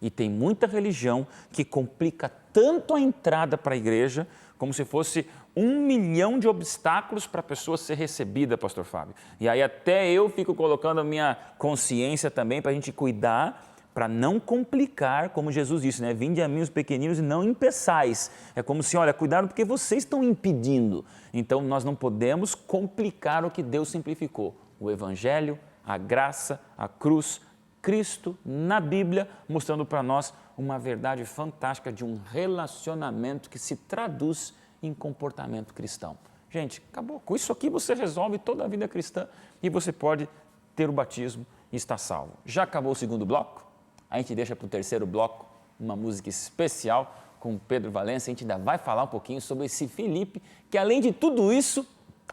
E tem muita religião que complica tanto a entrada para a igreja, como se fosse 1 milhão de obstáculos para a pessoa ser recebida, pastor Fábio. E aí até eu fico colocando a minha consciência também para a gente cuidar, para não complicar, como Jesus disse, né? Vinde a mim os pequeninos e não impeçais. É como se, olha, cuidado porque vocês estão impedindo. Então, nós não podemos complicar o que Deus simplificou. O Evangelho, a graça, a cruz, Cristo na Bíblia, mostrando para nós uma verdade fantástica de um relacionamento que se traduz em comportamento cristão. Gente, acabou. Com isso aqui você resolve toda a vida cristã e você pode ter o batismo e estar salvo. Já acabou o segundo bloco? A gente deixa para o terceiro bloco uma música especial com o Pedro Valença. A gente ainda vai falar um pouquinho sobre esse Filipe, que além de tudo isso,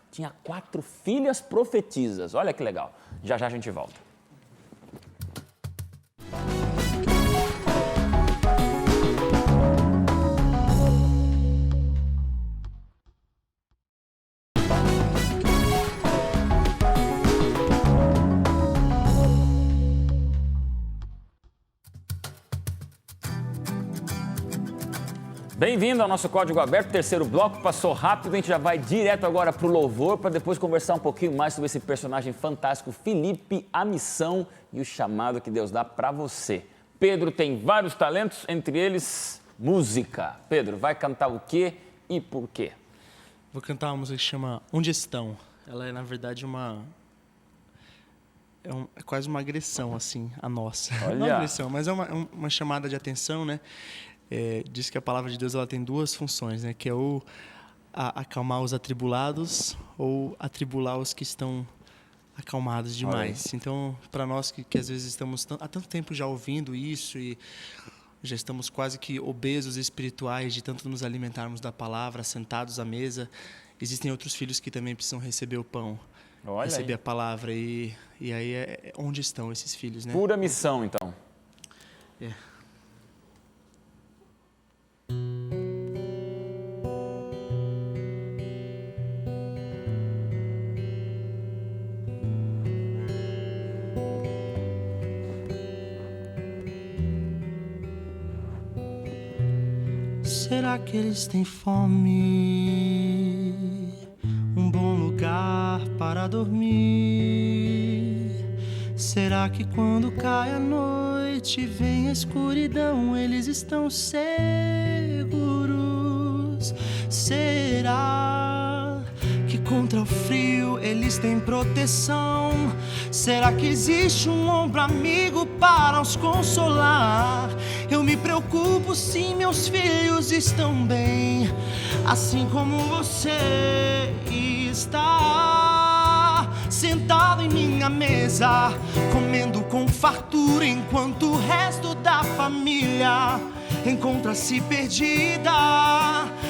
tinha 4 filhas profetisas. Olha que legal. Já já a gente volta. Bem-vindo ao nosso Código Aberto, terceiro bloco, passou rápido, a gente já vai direto agora para o louvor, para depois conversar um pouquinho mais sobre esse personagem fantástico, Filipe, a missão e o chamado que Deus dá para você. Pedro tem vários talentos, entre eles, música. Pedro, vai cantar o quê e por quê? Vou cantar uma música que chama Onde Estão. Ela é, na verdade, é quase uma agressão, assim, a nossa. Olha. Não agressão, mas é uma chamada de atenção, né? Diz que a palavra de Deus ela tem 2 funções, né? Que é ou acalmar os atribulados ou atribular os que estão acalmados demais. Então, para nós que às vezes estamos há tanto tempo já ouvindo isso e já estamos quase que obesos espirituais de tanto nos alimentarmos da palavra, sentados à mesa, existem outros filhos que também precisam receber o pão, receber a palavra. E aí é onde estão esses filhos, né? Pura missão, então. Será que eles têm fome? Um bom lugar para dormir? Será que quando cai a noite vem a escuridão, eles estão seguros? Será que contra o frio eles têm proteção? Será que existe um ombro amigo para os consolar? Eu me preocupo se meus filhos estão bem, assim como você está, sentado em minha mesa, comendo com fartura, enquanto o resto da família encontra-se perdida.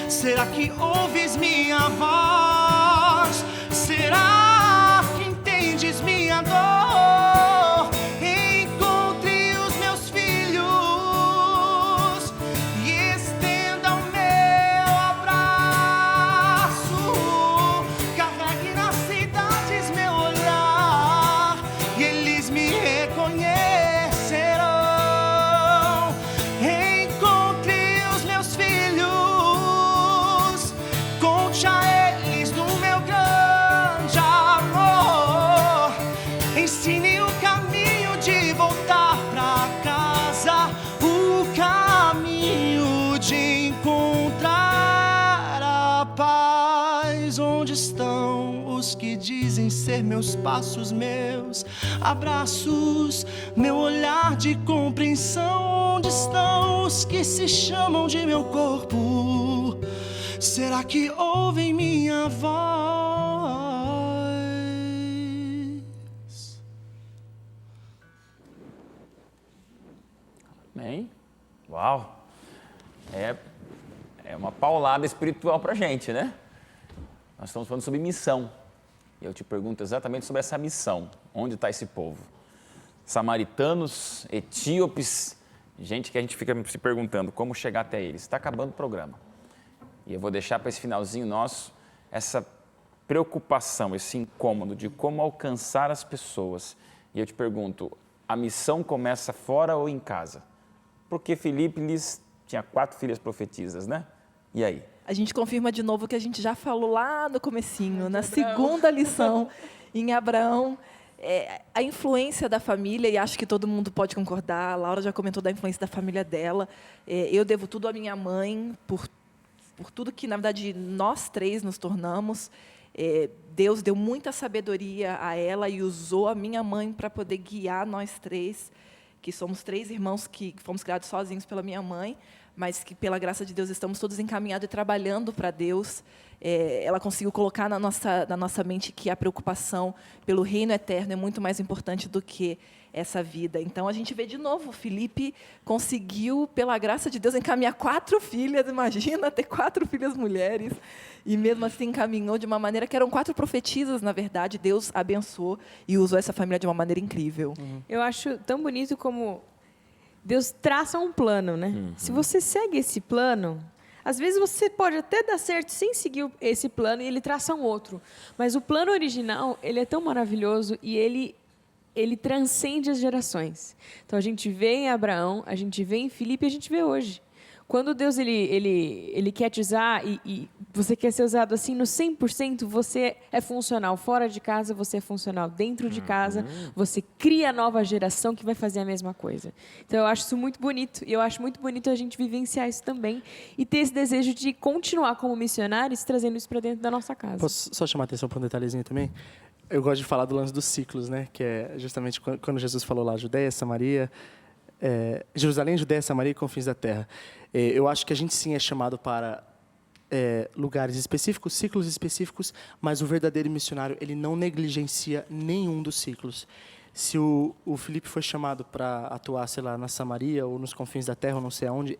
Será que ouves minha voz? Será que entendes minha dor? Encontre os meus filhos e estenda o meu abraço. Carregue nas cidades meu olhar e eles me reconhecerão. Encontre os meus filhos, conte a eles do meu grande amor. Ensine o caminho de voltar pra casa, o caminho de encontrar a paz. Onde estão os que dizem ser meus passos, meus abraços, meu olhar de compreensão? Onde estão os que se chamam de meu corpo? Será que ouvem minha voz? Amém? Uau! É uma paulada espiritual para a gente, né? Nós estamos falando sobre missão. E eu te pergunto exatamente sobre essa missão. Onde está esse povo? Samaritanos, etíopes, gente que a gente fica se perguntando como chegar até eles. Está acabando o programa. E eu vou deixar para esse finalzinho nosso essa preocupação, esse incômodo de como alcançar as pessoas. E eu te pergunto, a missão começa fora ou em casa? Porque Filipe tinha 4 filhas profetisas, né? E aí? A gente confirma de novo o que a gente já falou lá no comecinho, na segunda lição, em Abraão. a influência da família, e acho que todo mundo pode concordar, a Laura já comentou da influência da família dela. Eu devo tudo à minha mãe, por tudo que, na verdade, nós três nos tornamos. Deus deu muita sabedoria a ela e usou a minha mãe para poder guiar nós três, que somos 3 irmãos que fomos criados sozinhos pela minha mãe, mas que, pela graça de Deus, estamos todos encaminhados e trabalhando para Deus. Ela conseguiu colocar na nossa mente que a preocupação pelo reino eterno é muito mais importante do que essa vida. Então, a gente vê de novo, Felipe conseguiu, pela graça de Deus, encaminhar 4 filhas. Imagina ter 4 filhas mulheres. E, mesmo assim, encaminhou de uma maneira que eram 4 profetisas, na verdade. Deus abençoou e usou essa família de uma maneira incrível. Eu acho tão bonito como Deus traça um plano, né? Se você segue esse plano, às vezes você pode até dar certo sem seguir esse plano e ele traça um outro. Mas o plano original, ele é tão maravilhoso e ele transcende as gerações. Então, a gente vê em Abraão, a gente vê em Filipe e a gente vê hoje. Quando Deus ele quer te usar e você quer ser usado assim no 100%, você é funcional fora de casa, você é funcional dentro de casa, você cria a nova geração que vai fazer a mesma coisa. Então, eu acho isso muito bonito e eu acho muito bonito a gente vivenciar isso também e ter esse desejo de continuar como missionários trazendo isso para dentro da nossa casa. Posso só chamar a atenção para um detalhezinho também? Eu gosto de falar do lance dos ciclos, né? Que é justamente quando Jesus falou lá, Judeia, Samaria, Jerusalém, Judeia, Samaria e confins da terra. Eu acho que a gente sim é chamado para lugares específicos, ciclos específicos, mas o verdadeiro missionário, ele não negligencia nenhum dos ciclos. Se o Filipe foi chamado para atuar, sei lá, na Samaria ou nos confins da terra, ou não sei aonde,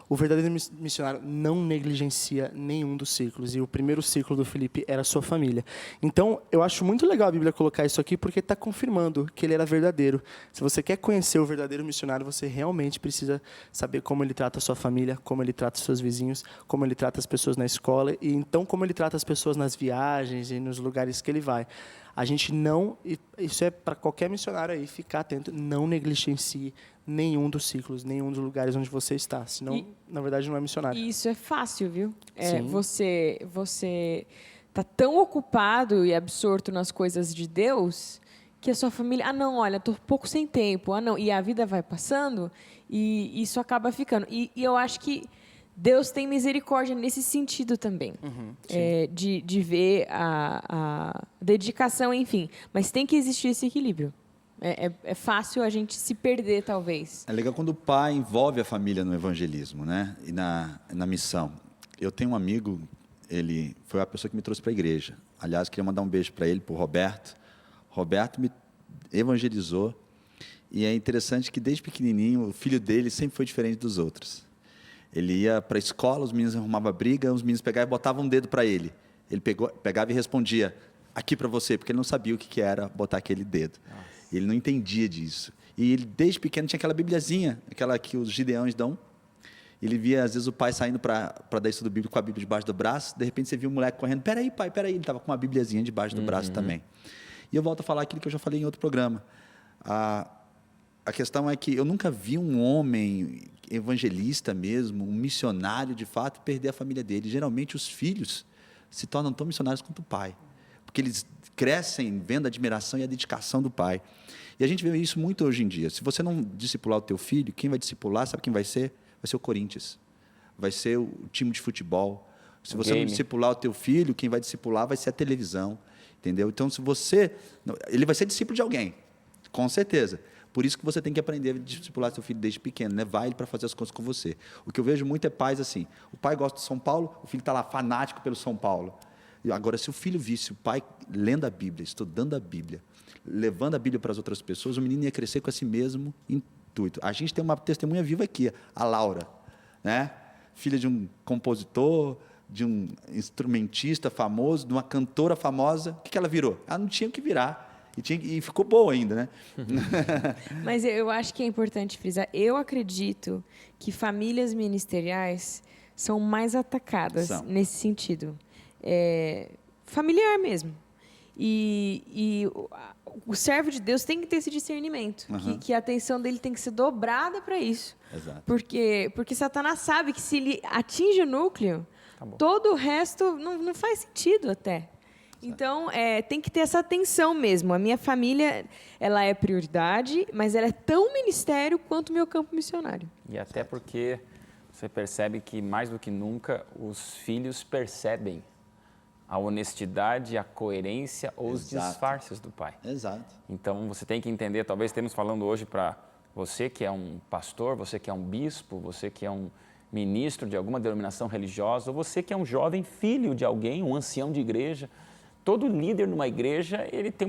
o verdadeiro missionário não negligencia nenhum dos ciclos. E o primeiro ciclo do Filipe era a sua família. Então, eu acho muito legal a Bíblia colocar isso aqui, porque está confirmando que ele era verdadeiro. Se você quer conhecer o verdadeiro missionário, você realmente precisa saber como ele trata a sua família, como ele trata os seus vizinhos, como ele trata as pessoas na escola, e então como ele trata as pessoas nas viagens e nos lugares que ele vai. A gente não, isso é para qualquer missionário aí, ficar atento, não negligencie nenhum dos ciclos, nenhum dos lugares onde você está, senão, na verdade, não é missionário. E isso é fácil, viu? Sim. Você tá tão ocupado e absorto nas coisas de Deus que a sua família, não, olha, tô pouco sem tempo, não, e a vida vai passando e isso acaba ficando. E eu acho que Deus tem misericórdia nesse sentido também, de ver a dedicação, enfim. Mas tem que existir esse equilíbrio. É fácil a gente se perder, talvez. É legal quando o pai envolve a família no evangelismo, né? E na missão. Eu tenho um amigo, ele foi a pessoa que me trouxe para a igreja. Aliás, queria mandar um beijo para ele, para o Roberto. Roberto me evangelizou. E é interessante que, desde pequenininho, o filho dele sempre foi diferente dos outros. Ele ia para a escola, os meninos arrumavam briga, os meninos pegavam e botavam um dedo para ele. Ele pegava e respondia, aqui para você, porque ele não sabia o que era botar aquele dedo. Nossa. Ele não entendia disso. E ele, desde pequeno, tinha aquela bibliazinha, aquela que os gideões dão. Ele via, às vezes, o pai saindo para dar estudo bíblico com a Bíblia debaixo do braço, de repente você via um moleque correndo, peraí, pai, peraí. Ele estava com uma bibliazinha debaixo do braço também. E eu volto a falar aquilo que eu já falei em outro programa. A questão é que eu nunca vi um homem evangelista mesmo, um missionário de fato, perder a família dele. Geralmente os filhos se tornam tão missionários quanto o pai, porque eles crescem vendo a admiração e a dedicação do pai. E a gente vê isso muito hoje em dia. Se você não discipular o teu filho, quem vai discipular, sabe quem vai ser? Vai ser o Corinthians, vai ser o time de futebol. Se você não discipular o teu filho, quem vai discipular vai ser a televisão, entendeu? Então, ele vai ser discípulo de alguém, com certeza. Por isso que você tem que aprender a discipular seu filho desde pequeno, levar ele para fazer as coisas com você. O que eu vejo muito é pais assim, o pai gosta do São Paulo, o filho está lá fanático pelo São Paulo. Agora, se o filho visse o pai lendo a Bíblia, estudando a Bíblia, levando a Bíblia para as outras pessoas, o menino ia crescer com esse mesmo intuito. A gente tem uma testemunha viva aqui, a Laura, né? Filha de um compositor, de um instrumentista famoso, de uma cantora famosa. O que ela virou? Ela não tinha o que virar. E ficou boa ainda, né? Mas eu acho que é importante frisar. Eu acredito que famílias ministeriais são mais atacadas nesse sentido. Familiar mesmo. E o servo de Deus tem que ter esse discernimento. Que a atenção dele tem que ser dobrada para isso. Exato. Porque Satanás sabe que se ele atinge o núcleo, todo o resto não faz sentido até. Então, tem que ter essa atenção mesmo. A minha família, ela é prioridade, mas ela é tão ministério quanto o meu campo missionário. E até porque você percebe que, mais do que nunca, os filhos percebem a honestidade, a coerência ou os disfarces do pai. Exato. Então, você tem que entender, talvez estamos falando hoje para você que é um pastor, você que é um bispo, você que é um ministro de alguma denominação religiosa, ou você que é um jovem filho de alguém, um ancião de igreja. Todo líder numa igreja, ele tem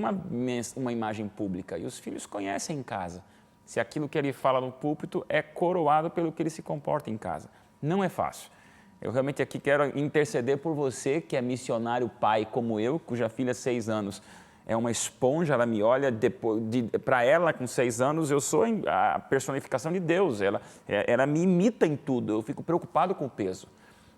uma imagem pública e os filhos conhecem em casa se aquilo que ele fala no púlpito é coroado pelo que ele se comporta em casa. Não é fácil. Eu realmente aqui quero interceder por você que é missionário pai como eu, cuja filha 6 anos é uma esponja, ela me olha, para ela com 6 anos eu sou a personificação de Deus, ela me imita em tudo, eu fico preocupado com o peso.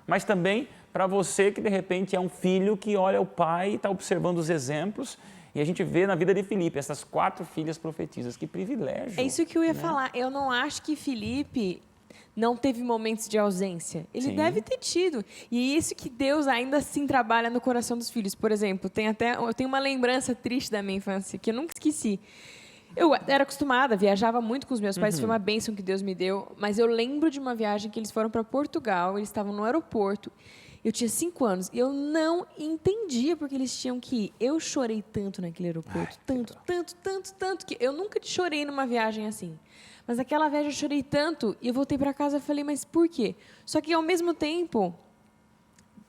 Mas também para você que de repente é um filho que olha o pai e está observando os exemplos, e a gente vê na vida de Filipe essas 4 filhas profetisas, que privilégio. É isso que eu ia falar, eu não acho que Filipe não teve momentos de ausência. Ele deve ter tido. E é isso que Deus ainda assim trabalha no coração dos filhos. Por exemplo, eu tenho uma lembrança triste da minha infância, que eu nunca esqueci. Eu era acostumada, viajava muito com os meus pais, foi uma bênção que Deus me deu, mas eu lembro de uma viagem que eles foram para Portugal, eles estavam no aeroporto, eu tinha 5 anos, e eu não entendia porque eles tinham que ir. Eu chorei tanto naquele aeroporto, tanto, que eu nunca chorei numa viagem assim. Mas naquela viagem eu chorei tanto, e eu voltei para casa e falei, mas por quê? Só que, ao mesmo tempo,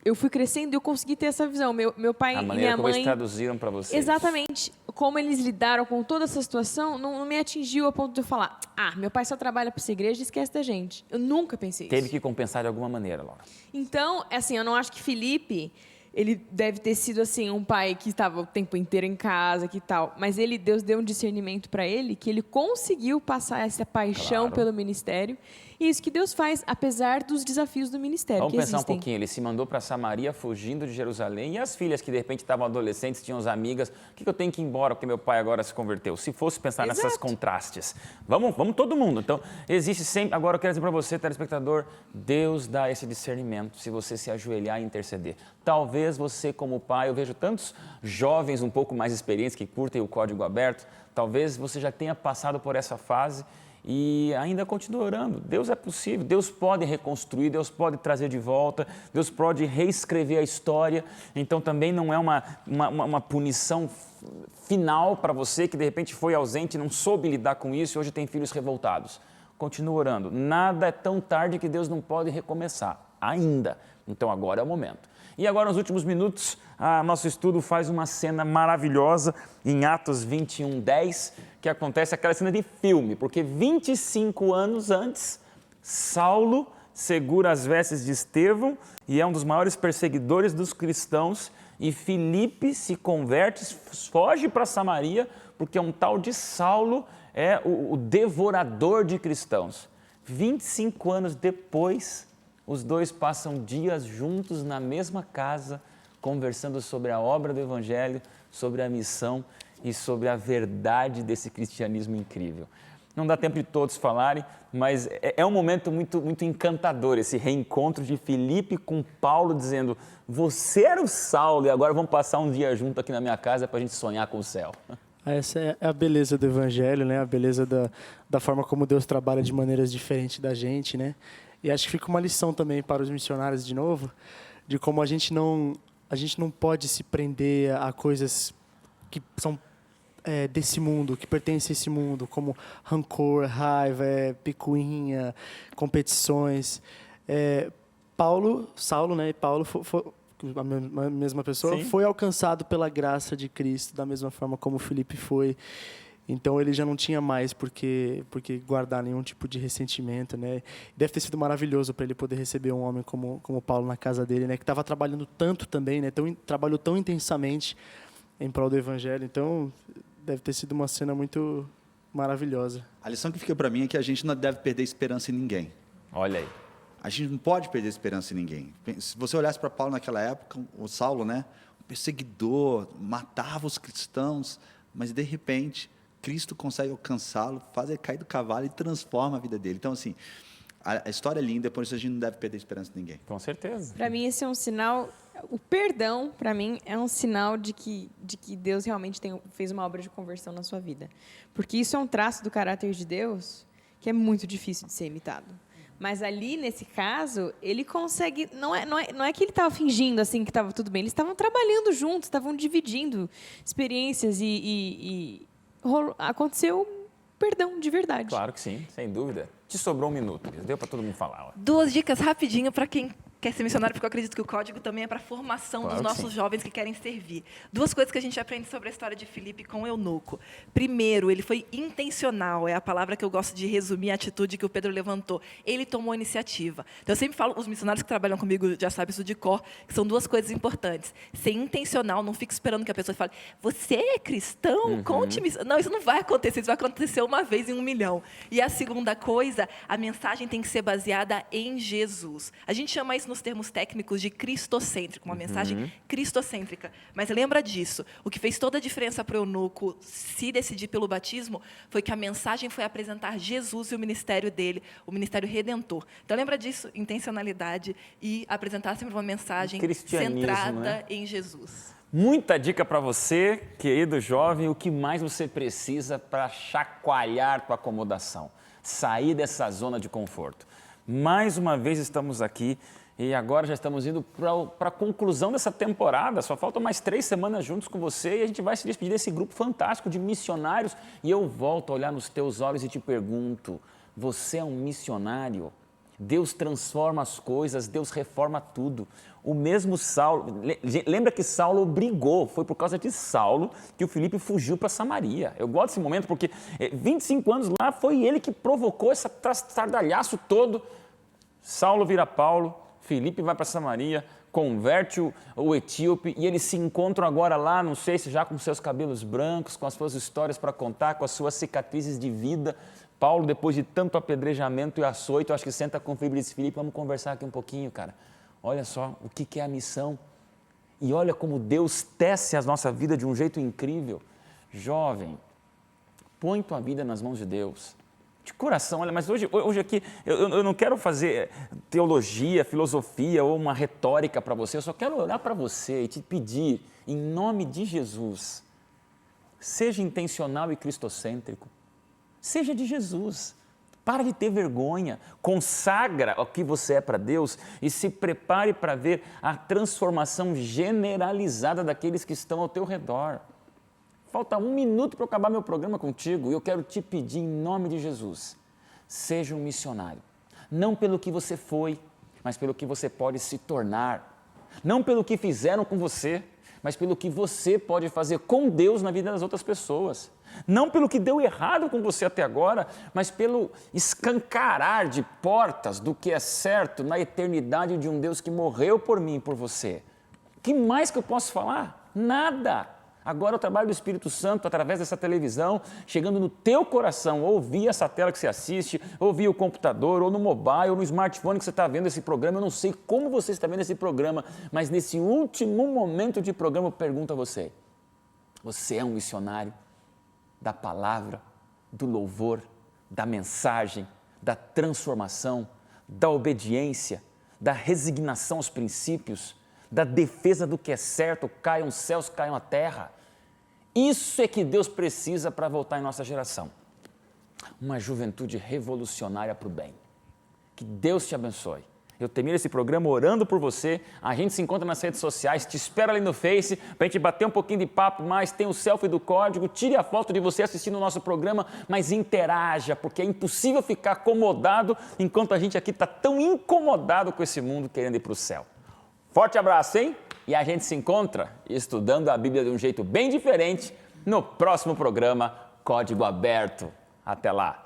eu fui crescendo e eu consegui ter essa visão. Meu pai e minha mãe... A maneira como eles traduziram para vocês. Exatamente. Como eles lidaram com toda essa situação, não me atingiu a ponto de eu falar, meu pai só trabalha para essa igreja e esquece da gente. Eu nunca pensei isso. Teve que compensar de alguma maneira, Laura. Então, assim, eu não acho que Filipe, ele deve ter sido, assim, um pai que estava o tempo inteiro em casa, que tal. Mas Deus deu um discernimento para ele, que ele conseguiu passar essa paixão pelo ministério. E isso que Deus faz, apesar dos desafios do ministério. Vamos que pensar existem. um pouquinho. Ele se mandou para Samaria, fugindo de Jerusalém. E as filhas que, de repente, estavam adolescentes, tinham as amigas. Por que eu tenho que ir embora porque meu pai agora se converteu? Se fosse pensar nessas contrastes. Vamos todo mundo. Então, existe sempre... Agora, eu quero dizer para você, telespectador, Deus dá esse discernimento se você se ajoelhar e interceder. Talvez você, como pai, eu vejo tantos jovens um pouco mais experientes que curtem o código aberto, talvez você já tenha passado por essa fase e ainda continua orando. Deus é possível, Deus pode reconstruir, Deus pode trazer de volta, Deus pode reescrever a história. Então também não é uma punição final para você que de repente foi ausente, não soube lidar com isso e hoje tem filhos revoltados. Continua orando. Nada é tão tarde que Deus não pode recomeçar, ainda. Então agora é o momento. E agora, nos últimos minutos, nosso estudo faz uma cena maravilhosa em Atos 21:10, que acontece aquela cena de filme, porque 25 anos antes, Saulo segura as vestes de Estevão e é um dos maiores perseguidores dos cristãos, e Filipe se converte, foge para Samaria, porque um tal de Saulo é o devorador de cristãos. 25 anos depois, os dois passam dias juntos na mesma casa, conversando sobre a obra do Evangelho, sobre a missão e sobre a verdade desse cristianismo incrível. Não dá tempo de todos falarem, mas é um momento muito, muito encantador, esse reencontro de Filipe com Paulo, dizendo, você era o Saulo e agora vamos passar um dia junto aqui na minha casa para a gente sonhar com o céu. Essa é a beleza do Evangelho, né? A beleza da forma como Deus trabalha de maneiras diferentes da gente, né? E acho que fica uma lição também para os missionários, de novo, de como a gente não pode se prender a coisas que são desse mundo, que pertencem a esse mundo, como rancor, raiva, picuinha, competições. Saulo, né? Paulo foi a mesma pessoa, foi alcançado pela graça de Cristo, da mesma forma como Filipe foi. Então ele já não tinha mais porque guardar nenhum tipo de ressentimento, né? Deve ter sido maravilhoso para ele poder receber um homem como Paulo na casa dele, né? Que estava trabalhando tanto também, né? Trabalhou tão intensamente em prol do Evangelho. Então deve ter sido uma cena muito maravilhosa. A lição que fica para mim é que a gente não deve perder esperança em ninguém. Olha aí. A gente não pode perder esperança em ninguém. Se você olhasse para Paulo naquela época, o Saulo, né? Um perseguidor, matava os cristãos, mas de repente Cristo consegue alcançá-lo, faz ele cair do cavalo e transforma a vida dele. Então, assim, a história é linda, por isso a gente não deve perder esperança em ninguém. Com certeza. Para mim, esse é um sinal O perdão, para mim, é um sinal de que Deus realmente fez uma obra de conversão na sua vida. Porque isso é um traço do caráter de Deus que é muito difícil de ser imitado. Mas ali, nesse caso, ele consegue... Não é que ele estava fingindo assim que estava tudo bem. Eles estavam trabalhando juntos, estavam dividindo experiências aconteceu perdão de verdade. Claro que sim, sem dúvida. Te sobrou um minuto, deu para todo mundo falar. Ó. 2 dicas rapidinho para quem quer ser missionário, porque eu acredito que o código também é para a formação Claro dos que nossos sim. jovens que querem servir. 2 coisas que a gente aprende sobre a história de Filipe com o eunuco. Primeiro, ele foi intencional, é a palavra que eu gosto de resumir a atitude que o Pedro levantou. Ele tomou iniciativa. Então, eu sempre falo, os missionários que trabalham comigo já sabem isso de cor, que são 2 coisas importantes. Ser intencional, não fique esperando que a pessoa fale, você é cristão? Conte-me. Não, isso não vai acontecer, isso vai acontecer uma vez em 1 milhão. E a segunda coisa, a mensagem tem que ser baseada em Jesus. A gente chama isso nos termos técnicos de cristocêntrico, uma mensagem cristocêntrica. Mas lembra disso, o que fez toda a diferença para o eunuco se decidir pelo batismo foi que a mensagem foi apresentar Jesus e o ministério dele, o ministério redentor. Então lembra disso, intencionalidade e apresentar sempre uma mensagem centrada, né? em Jesus. Muita dica para você, querido jovem, o que mais você precisa para chacoalhar tua acomodação, sair dessa zona de conforto. Mais uma vez estamos aqui e agora já estamos indo para a conclusão dessa temporada. Só faltam mais 3 semanas juntos com você e a gente vai se despedir desse grupo fantástico de missionários. E eu volto a olhar nos teus olhos e te pergunto, você é um missionário? Deus transforma as coisas, Deus reforma tudo. O mesmo Saulo, lembra que Saulo brigou, foi por causa de Saulo que o Filipe fugiu para Samaria. Eu gosto desse momento porque 25 anos lá foi ele que provocou esse estardalhaço todo. Saulo vira Paulo, Filipe vai para Samaria, converte o etíope e eles se encontram agora lá, não sei se já com seus cabelos brancos, com as suas histórias para contar, com as suas cicatrizes de vida. Paulo, depois de tanto apedrejamento e açoite, eu acho que senta com o Filipe e diz, Filipe, vamos conversar aqui um pouquinho, cara. Olha só o que é a missão. E olha como Deus tece a nossa vida de um jeito incrível. Jovem, põe tua vida nas mãos de Deus. De coração, olha, mas hoje aqui eu não quero fazer teologia, filosofia ou uma retórica para você, eu só quero olhar para você e te pedir, em nome de Jesus, seja intencional e cristocêntrico, seja de Jesus, para de ter vergonha, consagra o que você é para Deus e se prepare para ver a transformação generalizada daqueles que estão ao teu redor. Falta 1 minuto para eu acabar meu programa contigo e eu quero te pedir em nome de Jesus, seja um missionário, não pelo que você foi, mas pelo que você pode se tornar, não pelo que fizeram com você, mas pelo que você pode fazer com Deus na vida das outras pessoas, não pelo que deu errado com você até agora, mas pelo escancarar de portas do que é certo na eternidade de um Deus que morreu por mim e por você. O que mais que eu posso falar? Nada! Agora o trabalho do Espírito Santo, através dessa televisão, chegando no teu coração, ou via essa tela que você assiste, ou via o computador, ou no mobile, ou no smartphone que você está vendo esse programa. Eu não sei como você está vendo esse programa, mas nesse último momento de programa eu pergunto a você, você é um missionário da palavra, do louvor, da mensagem, da transformação, da obediência, da resignação aos princípios, da defesa do que é certo, caiam os céus, caiam a terra. Isso é que Deus precisa para voltar em nossa geração. Uma juventude revolucionária para o bem. Que Deus te abençoe. Eu termino esse programa orando por você. A gente se encontra nas redes sociais, te espero ali no Face, para a gente bater um pouquinho de papo mais. Tem o selfie do código, tire a foto de você assistindo o nosso programa, mas interaja, porque é impossível ficar acomodado enquanto a gente aqui está tão incomodado com esse mundo querendo ir para o céu. Forte abraço, hein? E a gente se encontra estudando a Bíblia de um jeito bem diferente no próximo programa Código Aberto. Até lá!